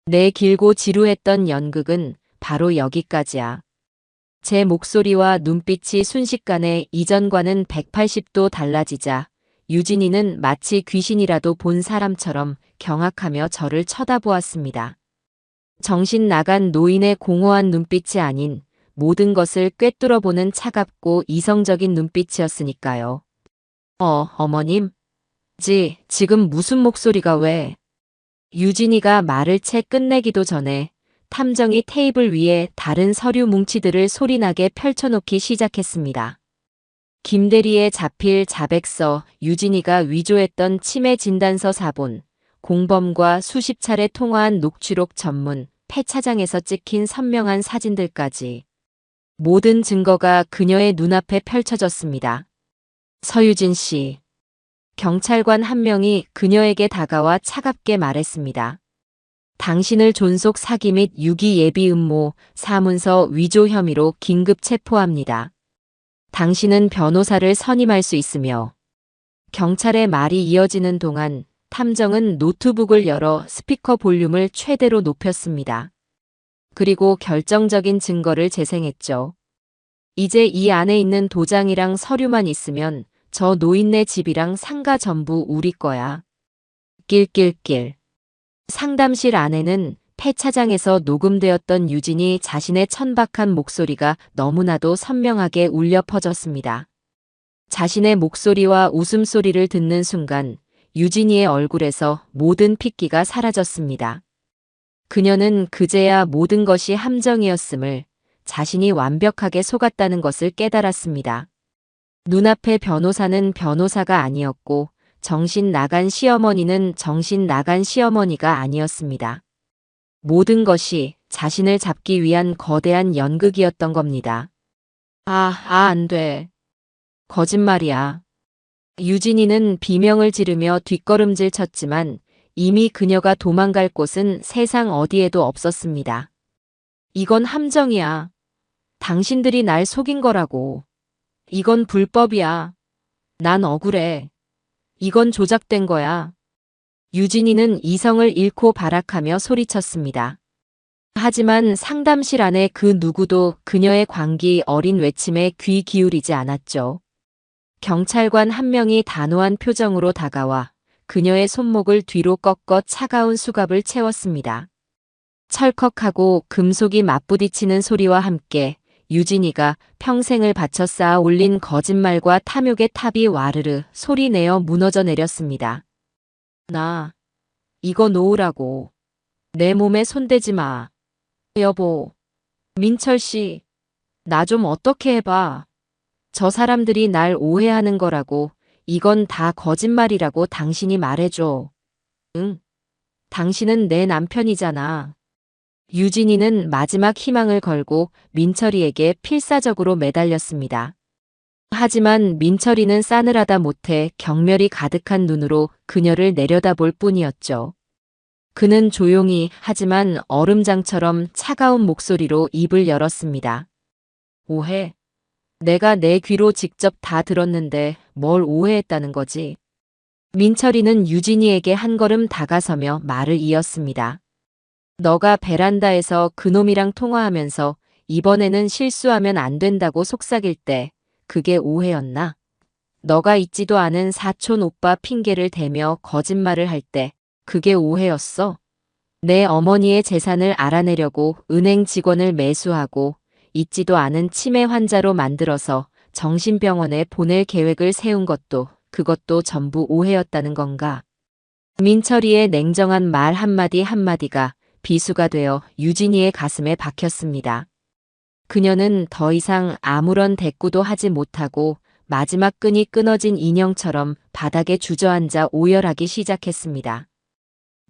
내 길고 지루했던 연극은 바로 여기까지야. 제 목소리와 눈빛이 순식간에 이전과는 180도 달라지자 유진이는 마치 귀신이라도 본 사람처럼 경악하며 저를 쳐다보았습니다. 정신 나간 노인의 공허한 눈빛이 아닌 모든 것을 꿰뚫어보는 차갑고 이성적인 눈빛이었으니까요. 어머님? 지금 무슨 목소리가 왜? 유진이가 말을 채 끝내기도 전에 탐정이 테이블 위에 다른 서류 뭉치들을 소리나게 펼쳐놓기 시작했습니다. 김대리의 자필 자백서, 유진이가 위조했던 치매 진단서 사본, 공범과 수십 차례 통화한 녹취록 전문, 폐차장에서 찍힌 선명한 사진들까지 모든 증거가 그녀의 눈앞에 펼쳐졌습니다. 서유진 씨. 경찰관 한 명이 그녀에게 다가와 차갑게 말했습니다. 당신을 존속 사기 및 유기 예비 음모, 사문서 위조 혐의로 긴급 체포합니다. 당신은 변호사를 선임할 수 있으며. 경찰의 말이 이어지는 동안 탐정은 노트북을 열어 스피커 볼륨을 최대로 높였습니다. 그리고 결정적인 증거를 재생했죠. 이제 이 안에 있는 도장이랑 서류만 있으면 저 노인네 집이랑 상가 전부 우리 거야. 낄낄낄. 상담실 안에는 폐차장에서 녹음되었던 유진이 자신의 천박한 목소리가 너무나도 선명하게 울려 퍼졌습니다. 자신의 목소리와 웃음소리를 듣는 순간 유진이의 얼굴에서 모든 핏기가 사라졌습니다. 그녀는 그제야 모든 것이 함정이었음을, 자신이 완벽하게 속았다는 것을 깨달았습니다. 눈앞의 변호사는 변호사가 아니었고 정신 나간 시어머니는 정신 나간 시어머니가 아니었습니다. 모든 것이 자신을 잡기 위한 거대한 연극이었던 겁니다. 안 돼. 거짓말이야. 유진이는 비명을 지르며 뒷걸음질 쳤지만 이미 그녀가 도망갈 곳은 세상 어디에도 없었습니다. 이건 함정이야. 당신들이 날 속인 거라고. 이건 불법이야. 난 억울해. 이건 조작된 거야. 유진이는 이성을 잃고 발악하며 소리쳤습니다. 하지만 상담실 안에 그 누구도 그녀의 광기 어린 외침에 귀 기울이지 않았죠. 경찰관 한 명이 단호한 표정으로 다가와 그녀의 손목을 뒤로 꺾어 차가운 수갑을 채웠습니다. 철컥하고 금속이 맞부딪히는 소리와 함께 유진이가 평생을 바쳐 쌓아 올린 거짓말과 탐욕의 탑이 와르르 소리내어 무너져 내렸습니다. 나 이거 놓으라고. 내 몸에 손대지 마. 여보, 민철 씨, 나 좀 어떻게 해봐. 저 사람들이 날 오해하는 거라고. 이건 다 거짓말이라고 당신이 말해줘. 응, 당신은 내 남편이잖아. 유진이는 마지막 희망을 걸고 민철이에게 필사적으로 매달렸습니다. 하지만 민철이는 싸늘하다 못해 경멸이 가득한 눈으로 그녀를 내려다볼 뿐이었죠. 그는 조용히 하지만 얼음장처럼 차가운 목소리로 입을 열었습니다. 오해? 내가 내 귀로 직접 다 들었는데 뭘 오해했다는 거지? 민철이는 유진이에게 한 걸음 다가서며 말을 이었습니다. 너가 베란다에서 그놈이랑 통화하면서 이번에는 실수하면 안 된다고 속삭일 때 그게 오해였나? 너가 있지도 않은 사촌 오빠 핑계를 대며 거짓말을 할 때 그게 오해였어? 내 어머니의 재산을 알아내려고 은행 직원을 매수하고 있지도 않은 치매 환자로 만들어서 정신병원에 보낼 계획을 세운 것도 그것도 전부 오해였다는 건가? 민철이의 냉정한 말 한마디 한마디가 비수가 되어 유진이의 가슴에 박혔습니다. 그녀는 더 이상 아무런 대꾸도 하지 못하고 마지막 끈이 끊어진 인형처럼 바닥에 주저앉아 오열하기 시작했습니다.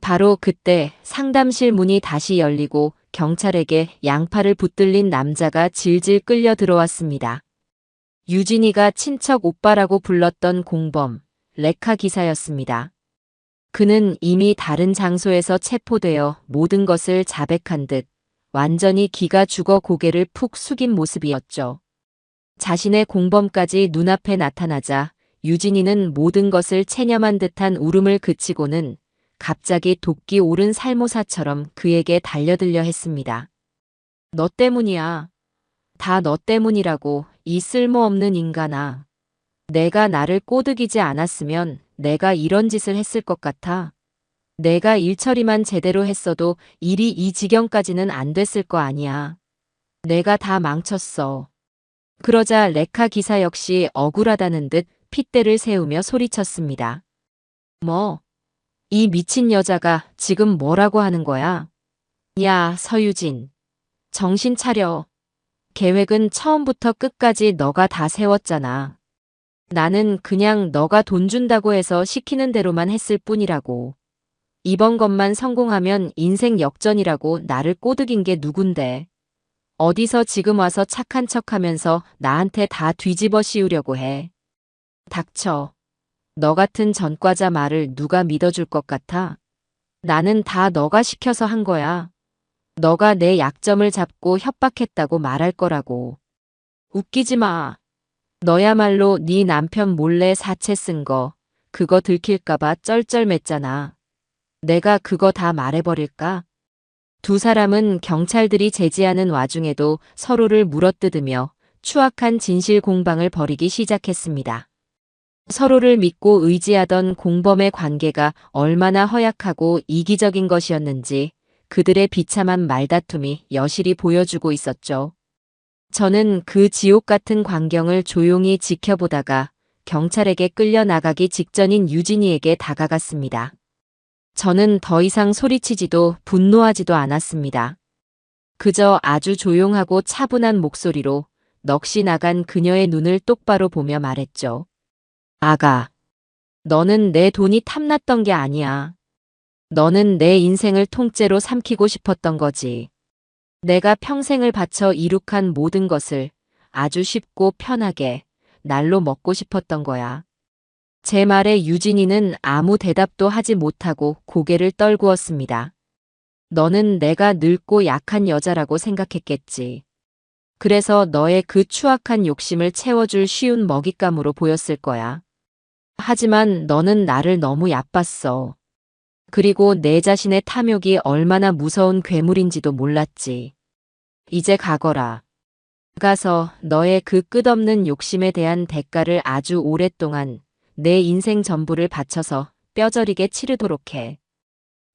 바로 그때 상담실 문이 다시 열리고 경찰에게 양팔을 붙들린 남자가 질질 끌려 들어왔습니다. 유진이가 친척 오빠라고 불렀던 공범, 레카 기사였습니다. 그는 이미 다른 장소에서 체포되어 모든 것을 자백한 듯 완전히 기가 죽어 고개를 푹 숙인 모습이었죠. 자신의 공범까지 눈앞에 나타나자 유진이는 모든 것을 체념한 듯한 울음을 그치고는 갑자기 도끼 오른 살모사처럼 그에게 달려들려 했습니다. 너 때문이야. 다 너 때문이라고, 이 쓸모없는 인간아. 내가 나를 꼬드기지 않았으면 내가 이런 짓을 했을 것 같아. 내가 일 처리만 제대로 했어도 일이 이 지경까지는 안 됐을 거 아니야. 내가 다 망쳤어. 그러자 레카 기사 역시 억울하다는 듯 핏대를 세우며 소리쳤습니다. 뭐? 이 미친 여자가 지금 뭐라고 하는 거야? 야, 서유진. 정신 차려. 계획은 처음부터 끝까지 너가 다 세웠잖아. 나는 그냥 너가 돈 준다고 해서 시키는 대로만 했을 뿐이라고. 이번 것만 성공하면 인생 역전이라고 나를 꼬드긴 게 누군데. 어디서 지금 와서 착한 척하면서 나한테 다 뒤집어 씌우려고 해. 닥쳐. 너 같은 전과자 말을 누가 믿어줄 것 같아? 나는 다 너가 시켜서 한 거야. 너가 내 약점을 잡고 협박했다고 말할 거라고. 웃기지 마. 너야말로 네 남편 몰래 사채 쓴 거, 그거 들킬까봐 쩔쩔맸잖아. 내가 그거 다 말해버릴까? 두 사람은 경찰들이 제지하는 와중에도 서로를 물어뜯으며 추악한 진실 공방을 벌이기 시작했습니다. 서로를 믿고 의지하던 공범의 관계가 얼마나 허약하고 이기적인 것이었는지 그들의 비참한 말다툼이 여실히 보여주고 있었죠. 저는 그 지옥 같은 광경을 조용히 지켜보다가 경찰에게 끌려 나가기 직전인 유진이에게 다가갔습니다. 저는 더 이상 소리치지도 분노하지도 않았습니다. 그저 아주 조용하고 차분한 목소리로 넋이 나간 그녀의 눈을 똑바로 보며 말했죠. 아가, 너는 내 돈이 탐났던 게 아니야. 너는 내 인생을 통째로 삼키고 싶었던 거지. 내가 평생을 바쳐 이룩한 모든 것을 아주 쉽고 편하게 날로 먹고 싶었던 거야. 제 말에 유진이는 아무 대답도 하지 못하고 고개를 떨구었습니다. 너는 내가 늙고 약한 여자라고 생각했겠지. 그래서 너의 그 추악한 욕심을 채워줄 쉬운 먹잇감으로 보였을 거야. 하지만 너는 나를 너무 얕봤어. 그리고 내 자신의 탐욕이 얼마나 무서운 괴물인지도 몰랐지. 이제 가거라. 가서 너의 그 끝없는 욕심에 대한 대가를 아주 오랫동안 내 인생 전부를 바쳐서 뼈저리게 치르도록 해.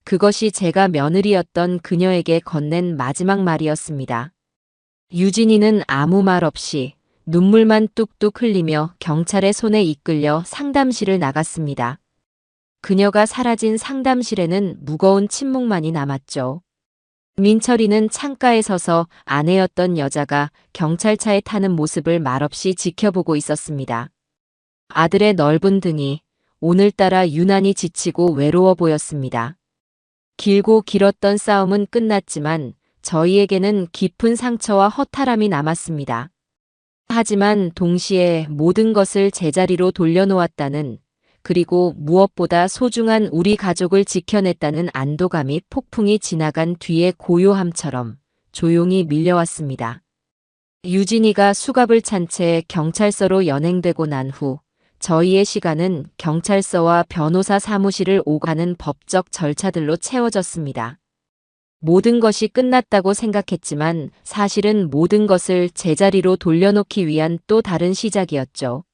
그것이 제가 며느리였던 그녀에게 건넨 마지막 말이었습니다. 유진이는 아무 말 없이 눈물만 뚝뚝 흘리며 경찰의 손에 이끌려 상담실을 나갔습니다. 그녀가 사라진 상담실에는 무거운 침묵만이 남았죠. 민철이는 창가에 서서 아내였던 여자가 경찰차에 타는 모습을 말없이 지켜보고 있었습니다. 아들의 넓은 등이 오늘따라 유난히 지치고 외로워 보였습니다. 길고 길었던 싸움은 끝났지만 저희에게는 깊은 상처와 허탈함이 남았습니다. 하지만 동시에 모든 것을 제자리로 돌려놓았다는, 그리고 무엇보다 소중한 우리 가족을 지켜냈다는 안도감이 폭풍이 지나간 뒤의 고요함처럼 조용히 밀려왔습니다. 유진이가 수갑을 찬 채 경찰서로 연행되고 난 후 저희의 시간은 경찰서와 변호사 사무실을 오가는 법적 절차들로 채워졌습니다. 모든 것이 끝났다고 생각했지만 사실은 모든 것을 제자리로 돌려놓기 위한 또 다른 시작이었죠.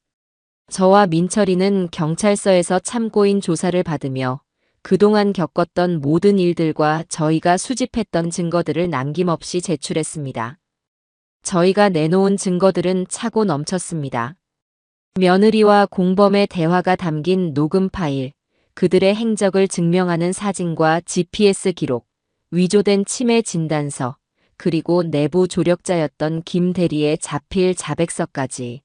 저와 민철이는 경찰서에서 참고인 조사를 받으며 그동안 겪었던 모든 일들과 저희가 수집했던 증거들을 남김없이 제출했습니다. 저희가 내놓은 증거들은 차고 넘쳤습니다. 며느리와 공범의 대화가 담긴 녹음 파일, 그들의 행적을 증명하는 사진과 GPS 기록, 위조된 치매 진단서, 그리고 내부 조력자였던 김 대리의 자필 자백서까지.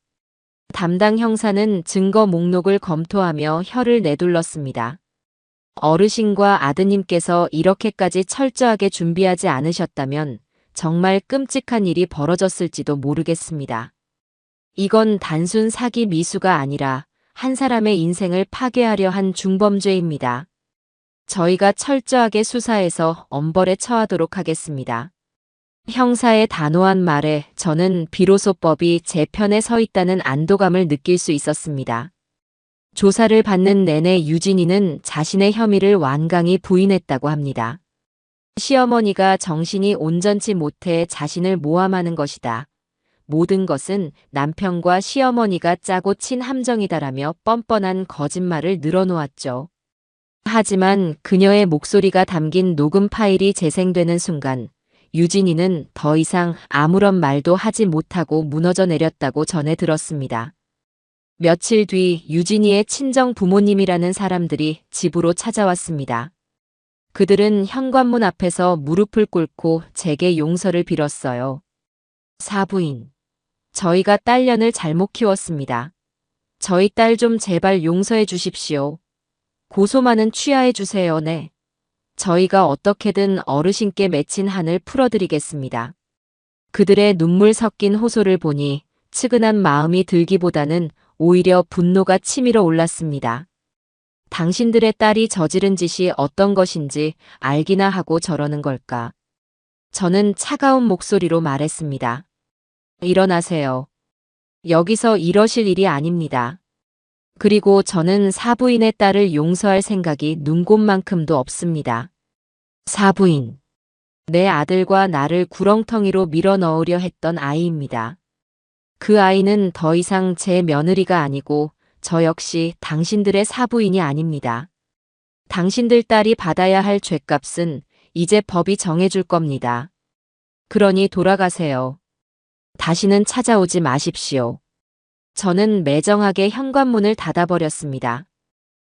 담당 형사는 증거 목록을 검토하며 혀를 내둘렀습니다. 어르신과 아드님께서 이렇게까지 철저하게 준비하지 않으셨다면 정말 끔찍한 일이 벌어졌을지도 모르겠습니다. 이건 단순 사기 미수가 아니라 한 사람의 인생을 파괴하려 한 중범죄입니다. 저희가 철저하게 수사해서 엄벌에 처하도록 하겠습니다. 형사의 단호한 말에 저는 비로소 법이 제 편에 서 있다는 안도감을 느낄 수 있었습니다. 조사를 받는 내내 유진이는 자신의 혐의를 완강히 부인했다고 합니다. 시어머니가 정신이 온전치 못해 자신을 모함하는 것이다. 모든 것은 남편과 시어머니가 짜고 친 함정이다라며 뻔뻔한 거짓말을 늘어놓았죠. 하지만 그녀의 목소리가 담긴 녹음 파일이 재생되는 순간 유진이는 더 이상 아무런 말도 하지 못하고 무너져 내렸다고 전해 들었습니다. 며칠 뒤 유진이의 친정 부모님이라는 사람들이 집으로 찾아왔습니다. 그들은 현관문 앞에서 무릎을 꿇고 제게 용서를 빌었어요. 사부인, 저희가 딸년을 잘못 키웠습니다. 저희 딸 좀 제발 용서해 주십시오. 고소만은 취하해 주세요. 네. 저희가 어떻게든 어르신께 맺힌 한을 풀어드리겠습니다. 그들의 눈물 섞인 호소를 보니 측은한 마음이 들기보다는 오히려 분노가 치밀어 올랐습니다. 당신들의 딸이 저지른 짓이 어떤 것인지 알기나 하고 저러는 걸까? 저는 차가운 목소리로 말했습니다. 일어나세요. 여기서 이러실 일이 아닙니다. 그리고 저는 사부인의 딸을 용서할 생각이 눈곱만큼도 없습니다. 사부인, 내 아들과 나를 구렁텅이로 밀어 넣으려 했던 아이입니다. 그 아이는 더 이상 제 며느리가 아니고 저 역시 당신들의 사부인이 아닙니다. 당신들 딸이 받아야 할 죗값은 이제 법이 정해줄 겁니다. 그러니 돌아가세요. 다시는 찾아오지 마십시오. 저는 매정하게 현관문을 닫아버렸습니다.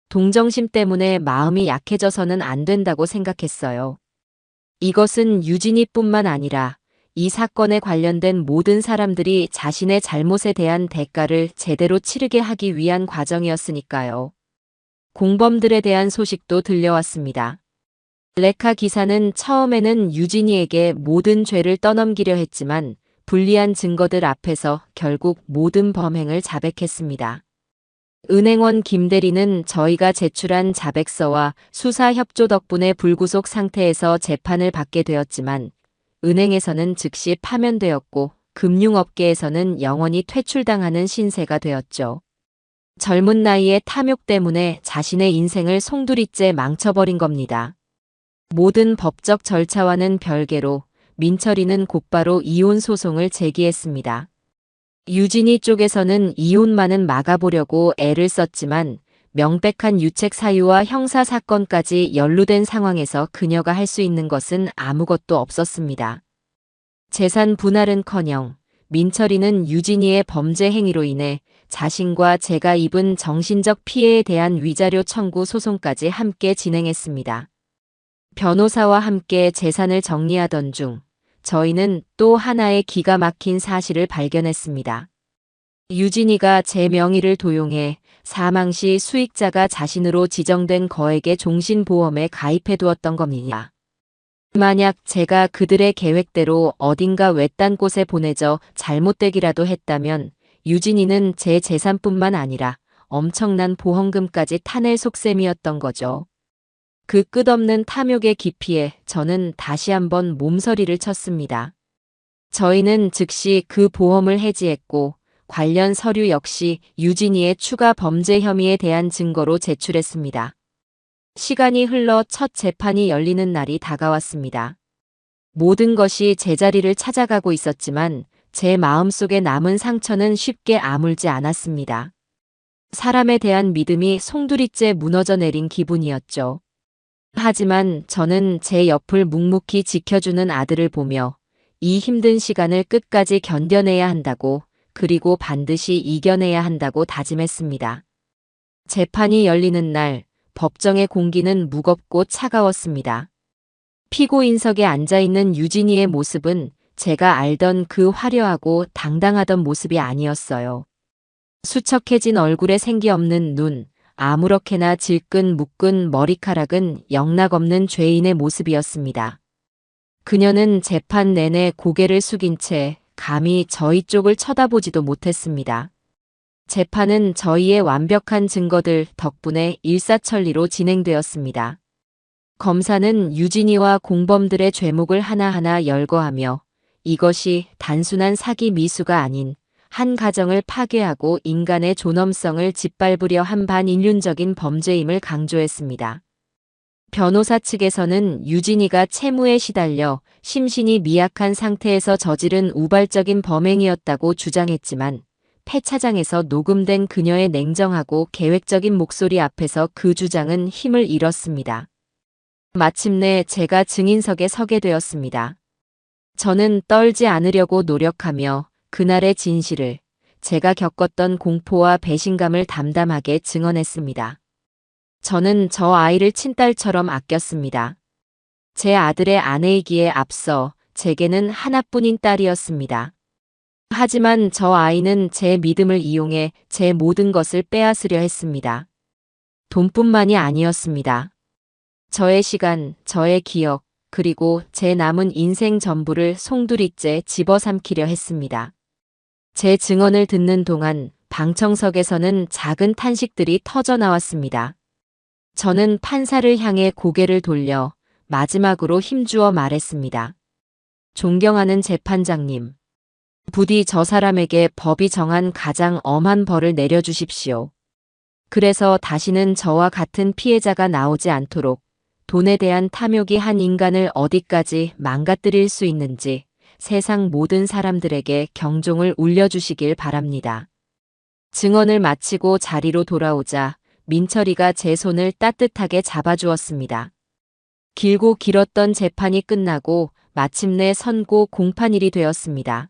동정심 때문에 마음이 약해져서는 안 된다고 생각했어요. 이것은 유진이뿐만 아니라 이 사건에 관련된 모든 사람들이 자신의 잘못에 대한 대가를 제대로 치르게 하기 위한 과정이었으니까요. 공범들에 대한 소식도 들려왔습니다. 레카 기사는 처음에는 유진이에게 모든 죄를 떠넘기려 했지만 불리한 증거들 앞에서 결국 모든 범행을 자백했습니다. 은행원 김 대리는 저희가 제출한 자백서와 수사 협조 덕분에 불구속 상태에서 재판을 받게 되었지만 은행에서는 즉시 파면되었고 금융업계에서는 영원히 퇴출당하는 신세가 되었죠. 젊은 나이에 탐욕 때문에 자신의 인생을 송두리째 망쳐버린 겁니다. 모든 법적 절차와는 별개로 민철이는 곧바로 이혼 소송을 제기했습니다. 유진이 쪽에서는 이혼만은 막아보려고 애를 썼지만 명백한 유책 사유와 형사 사건까지 연루된 상황에서 그녀가 할 수 있는 것은 아무것도 없었습니다. 재산 분할은커녕 민철이는 유진이의 범죄 행위로 인해 자신과 제가 입은 정신적 피해에 대한 위자료 청구 소송까지 함께 진행했습니다. 변호사와 함께 재산을 정리하던 중 저희는 또 하나의 기가 막힌 사실을 발견했습니다. 유진이가 제 명의를 도용해 사망 시 수익자가 자신으로 지정된 거액의 종신보험에 가입해 두었던 겁니다. 만약 제가 그들의 계획대로 어딘가 외딴 곳에 보내져 잘못되기라도 했다면 유진이는 제 재산뿐만 아니라 엄청난 보험금까지 타낼 속셈이었던 거죠. 그 끝없는 탐욕의 깊이에 저는 다시 한번 몸서리를 쳤습니다. 저희는 즉시 그 보험을 해지했고 관련 서류 역시 유진이의 추가 범죄 혐의에 대한 증거로 제출했습니다. 시간이 흘러 첫 재판이 열리는 날이 다가왔습니다. 모든 것이 제자리를 찾아가고 있었지만 제 마음속에 남은 상처는 쉽게 아물지 않았습니다. 사람에 대한 믿음이 송두리째 무너져 내린 기분이었죠. 하지만 저는 제 옆을 묵묵히 지켜주는 아들을 보며 이 힘든 시간을 끝까지 견뎌내야 한다고, 그리고 반드시 이겨내야 한다고 다짐했습니다. 재판이 열리는 날 법정의 공기는 무겁고 차가웠습니다. 피고인석에 앉아있는 유진이의 모습은 제가 알던 그 화려하고 당당하던 모습이 아니었어요. 수척해진 얼굴에 생기 없는 눈, 아무렇게나 질끈 묶은 머리카락은 영락없는 죄인의 모습이었습니다. 그녀는 재판 내내 고개를 숙인 채 감히 저희 쪽을 쳐다보지도 못했습니다. 재판은 저희의 완벽한 증거들 덕분에 일사천리로 진행되었습니다. 검사는 유진이와 공범들의 죄목을 하나하나 열거하며 이것이 단순한 사기 미수가 아닌 한 가정을 파괴하고 인간의 존엄성을 짓밟으려 한 반인륜적인 범죄임을 강조했습니다. 변호사 측에서는 유진이가 채무에 시달려 심신이 미약한 상태에서 저지른 우발적인 범행이었다고 주장했지만 패 차장에서 녹음된 그녀의 냉정하고 계획적인 목소리 앞에서 그 주장은 힘을 잃었습니다. 마침내 제가 증인석에 서게 되었습니다. 저는 떨지 않으려고 노력하며 그날의 진실을, 제가 겪었던 공포와 배신감을 담담하게 증언했습니다. 저는 저 아이를 친딸처럼 아꼈습니다. 제 아들의 아내이기에 앞서 제게는 하나뿐인 딸이었습니다. 하지만 저 아이는 제 믿음을 이용해 제 모든 것을 빼앗으려 했습니다. 돈뿐만이 아니었습니다. 저의 시간, 저의 기억, 그리고 제 남은 인생 전부를 송두리째 집어삼키려 했습니다. 제 증언을 듣는 동안 방청석에서는 작은 탄식들이 터져 나왔습니다. 저는 판사를 향해 고개를 돌려 마지막으로 힘주어 말했습니다. 존경하는 재판장님, 부디 저 사람에게 법이 정한 가장 엄한 벌을 내려주십시오. 그래서 다시는 저와 같은 피해자가 나오지 않도록 돈에 대한 탐욕이 한 인간을 어디까지 망가뜨릴 수 있는지 세상 모든 사람들에게 경종을 울려주시길 바랍니다. 증언을 마치고 자리로 돌아오자 민철이가 제 손을 따뜻하게 잡아주었습니다. 길고 길었던 재판이 끝나고 마침내 선고 공판일이 되었습니다.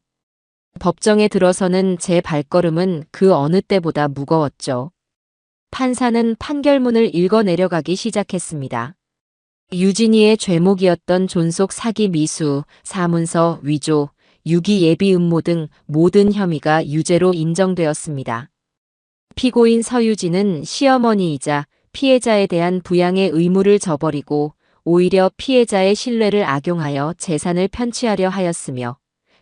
법정에 들어서는 제 발걸음은 그 어느 때보다 무거웠죠. 판사는 판결문을 읽어 내려가기 시작했습니다. 유진이의 죄목이었던 존속 사기 미수, 사문서 위조, 유기 예비 음모 등 모든 혐의가 유죄로 인정되었습니다. 피고인 서유진은 시어머니이자 피해자에 대한 부양의 의무를 저버리고 오히려 피해자의 신뢰를 악용하여 재산을 편취하려 하였으며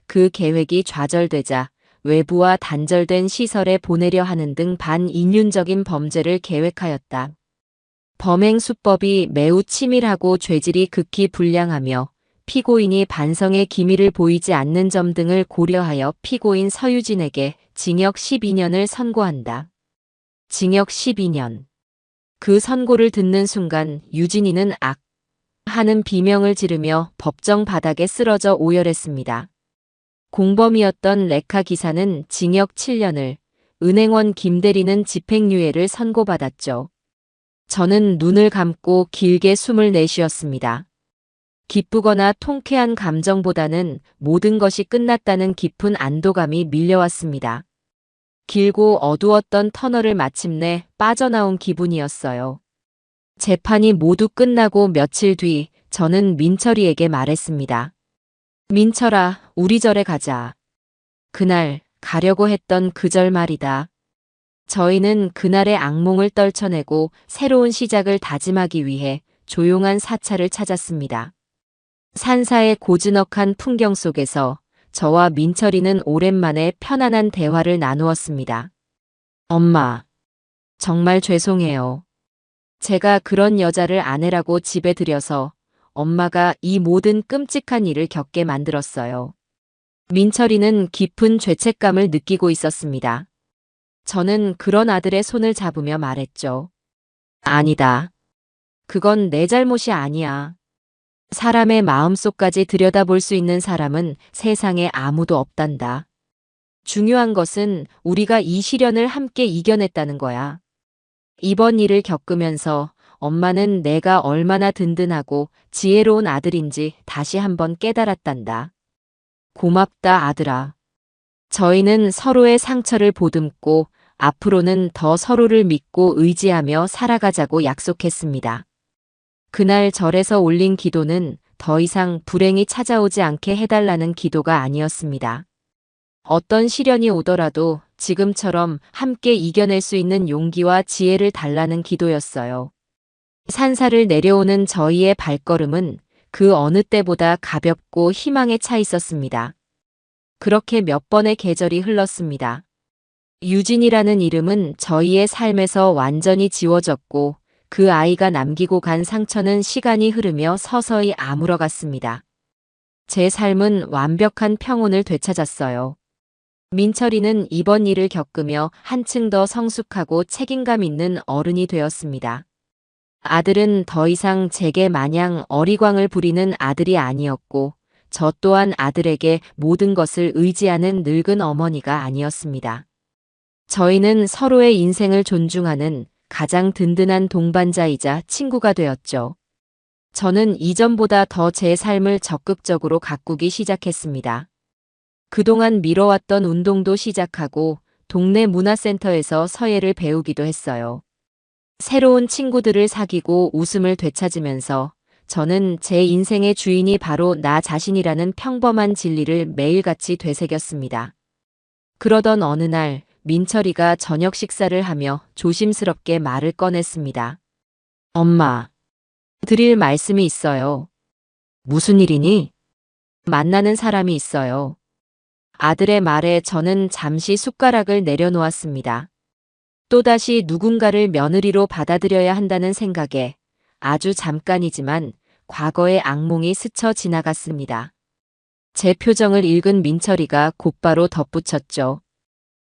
그 계획이 좌절되자 외부와 단절된 시설에 보내려 하는 등 반인륜적인 범죄를 계획하였다. 범행 수법이 매우 치밀하고 죄질이 극히 불량하며 피고인이 반성의 기미를 보이지 않는 점 등을 고려하여 피고인 서유진에게 징역 12년을 선고한다. 징역 12년. 그 선고를 듣는 순간 유진이는 악 하는 비명을 지르며 법정 바닥에 쓰러져 오열했습니다. 공범이었던 레카 기사는 징역 7년을, 은행원 김대리는 집행유예를 선고받았죠. 저는 눈을 감고 길게 숨을 내쉬었습니다. 기쁘거나 통쾌한 감정보다는 모든 것이 끝났다는 깊은 안도감이 밀려왔습니다. 길고 어두웠던 터널을 마침내 빠져나온 기분이었어요. 재판이 모두 끝나고 며칠 뒤 저는 민철이에게 말했습니다. 민철아, 우리 절에 가자. 그날 가려고 했던 그 절 말이다. 저희는 그날의 악몽을 떨쳐내고 새로운 시작을 다짐하기 위해 조용한 사찰을 찾았습니다. 산사의 고즈넉한 풍경 속에서 저와 민철이는 오랜만에 편안한 대화를 나누었습니다. 엄마, 정말 죄송해요. 제가 그런 여자를 아내라고 집에 들여서 엄마가 이 모든 끔찍한 일을 겪게 만들었어요. 민철이는 깊은 죄책감을 느끼고 있었습니다. 저는 그런 아들의 손을 잡으며 말했죠. 아니다. 그건 내 잘못이 아니야. 사람의 마음속까지 들여다볼 수 있는 사람은 세상에 아무도 없단다. 중요한 것은 우리가 이 시련을 함께 이겨냈다는 거야. 이번 일을 겪으면서 엄마는 내가 얼마나 든든하고 지혜로운 아들인지 다시 한번 깨달았단다. 고맙다, 아들아. 저희는 서로의 상처를 보듬고 앞으로는 더 서로를 믿고 의지하며 살아가자고 약속했습니다. 그날 절에서 올린 기도는 더 이상 불행이 찾아오지 않게 해달라는 기도가 아니었습니다. 어떤 시련이 오더라도 지금처럼 함께 이겨낼 수 있는 용기와 지혜를 달라는 기도였어요. 산사를 내려오는 저희의 발걸음은 그 어느 때보다 가볍고 희망에 차 있었습니다. 그렇게 몇 번의 계절이 흘렀습니다. 유진이라는 이름은 저희의 삶에서 완전히 지워졌고 그 아이가 남기고 간 상처는 시간이 흐르며 서서히 아물어갔습니다. 제 삶은 완벽한 평온을 되찾았어요. 민철이는 이번 일을 겪으며 한층 더 성숙하고 책임감 있는 어른이 되었습니다. 아들은 더 이상 제게 마냥 어리광을 부리는 아들이 아니었고 저 또한 아들에게 모든 것을 의지하는 늙은 어머니가 아니었습니다. 저희는 서로의 인생을 존중하는 가장 든든한 동반자이자 친구가 되었죠. 저는 이전보다 더 제 삶을 적극적으로 가꾸기 시작했습니다. 그동안 미뤄왔던 운동도 시작하고 동네 문화센터에서 서예를 배우기도 했어요. 새로운 친구들을 사귀고 웃음을 되찾으면서 저는 제 인생의 주인이 바로 나 자신이라는 평범한 진리를 매일같이 되새겼습니다. 그러던 어느 날 민철이가 저녁 식사를 하며 조심스럽게 말을 꺼냈습니다. 엄마, 드릴 말씀이 있어요. 무슨 일이니? 만나는 사람이 있어요. 아들의 말에 저는 잠시 숟가락을 내려놓았습니다. 또다시 누군가를 며느리로 받아들여야 한다는 생각에 아주 잠깐이지만 과거의 악몽이 스쳐 지나갔습니다. 제 표정을 읽은 민철이가 곧바로 덧붙였죠.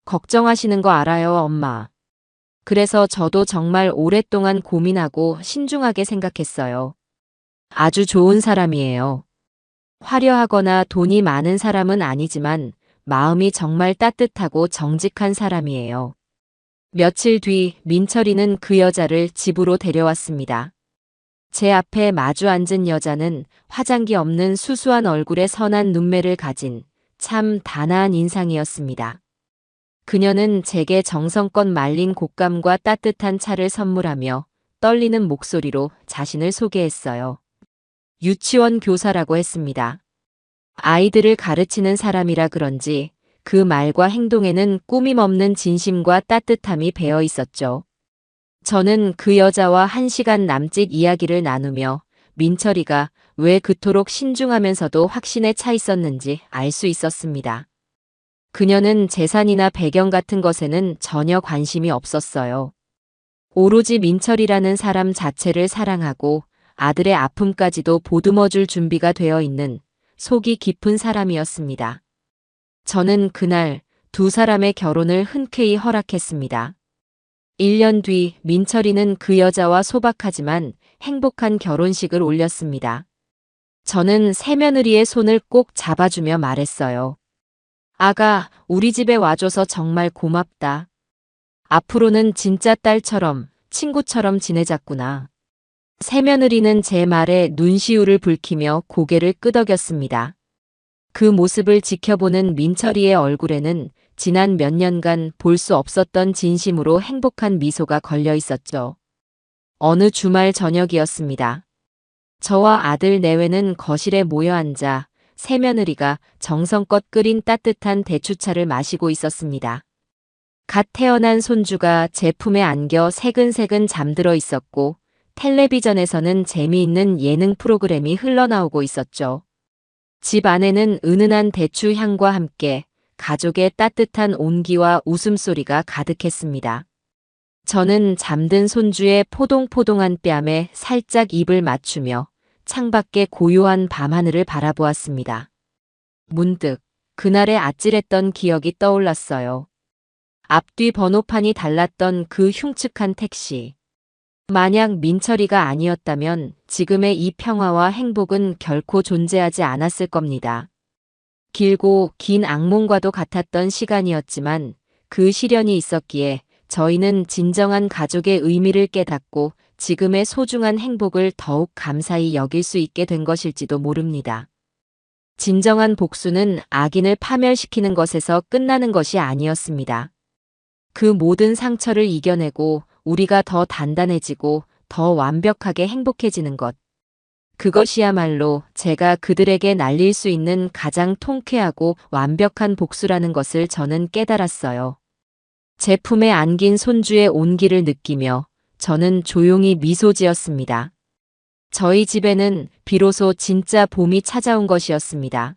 걱정하시는 거 알아요, 엄마. 그래서 저도 정말 오랫동안 고민하고 신중하게 생각했어요. 아주 좋은 사람이에요. 화려하거나 돈이 많은 사람은 아니지만 마음이 정말 따뜻하고 정직한 사람이에요. 며칠 뒤 민철이는 그 여자를 집으로 데려왔습니다. 제 앞에 마주 앉은 여자는 화장기 없는 수수한 얼굴에 선한 눈매를 가진 참 단아한 인상이었습니다. 그녀는 제게 정성껏 말린 곶감과 따뜻한 차를 선물하며 떨리는 목소리로 자신을 소개했어요. 유치원 교사라고 했습니다. 아이들을 가르치는 사람이라 그런지 그 말과 행동에는 꾸밈없는 진심과 따뜻함이 배어 있었죠. 저는 그 여자와 1시간 남짓 이야기를 나누며 민철이가 왜 그토록 신중하면서도 확신에 차 있었는지 알 수 있었습니다. 그녀는 재산이나 배경 같은 것에는 전혀 관심이 없었어요. 오로지 민철이라는 사람 자체를 사랑하고 아들의 아픔까지도 보듬어줄 준비가 되어 있는 속이 깊은 사람이었습니다. 저는 그날 두 사람의 결혼을 흔쾌히 허락했습니다. 1년 뒤 민철이는 그 여자와 소박하지만 행복한 결혼식을 올렸습니다. 저는 새며느리의 손을 꼭 잡아주며 말했어요. 아가, 우리 집에 와줘서 정말 고맙다. 앞으로는 진짜 딸처럼, 친구처럼 지내자꾸나. 새며느리는 제 말에 눈시울을 붉히며 고개를 끄덕였습니다. 그 모습을 지켜보는 민철이의 얼굴에는 지난 몇 년간 볼 수 없었던 진심으로 행복한 미소가 걸려 있었죠. 어느 주말 저녁이었습니다. 저와 아들 내외는 거실에 모여 앉아 새며느리가 정성껏 끓인 따뜻한 대추차를 마시고 있었습니다. 갓 태어난 손주가 제 품에 안겨 새근새근 잠들어 있었고 텔레비전에서는 재미있는 예능 프로그램이 흘러나오고 있었죠. 집 안에는 은은한 대추 향과 함께 가족의 따뜻한 온기와 웃음소리가 가득했습니다. 저는 잠든 손주의 포동포동한 뺨에 살짝 입을 맞추며 창밖의 고요한 밤하늘을 바라보았습니다. 문득 그날의 아찔했던 기억이 떠올랐어요. 앞뒤 번호판이 달랐던 그 흉측한 택시. 만약 민철이가 아니었다면 지금의 이 평화와 행복은 결코 존재하지 않았을 겁니다. 길고 긴 악몽과도 같았던 시간이었지만 그 시련이 있었기에 저희는 진정한 가족의 의미를 깨닫고 지금의 소중한 행복을 더욱 감사히 여길 수 있게 된 것일지도 모릅니다. 진정한 복수는 악인을 파멸시키는 것에서 끝나는 것이 아니었습니다. 그 모든 상처를 이겨내고 우리가 더 단단해지고 더 완벽하게 행복해지는 것. 그것이야말로 제가 그들에게 날릴 수 있는 가장 통쾌하고 완벽한 복수라는 것을 저는 깨달았어요. 제 품에 안긴 손주의 온기를 느끼며 저는 조용히 미소 지었습니다. 저희 집에는 비로소 진짜 봄이 찾아온 것이었습니다.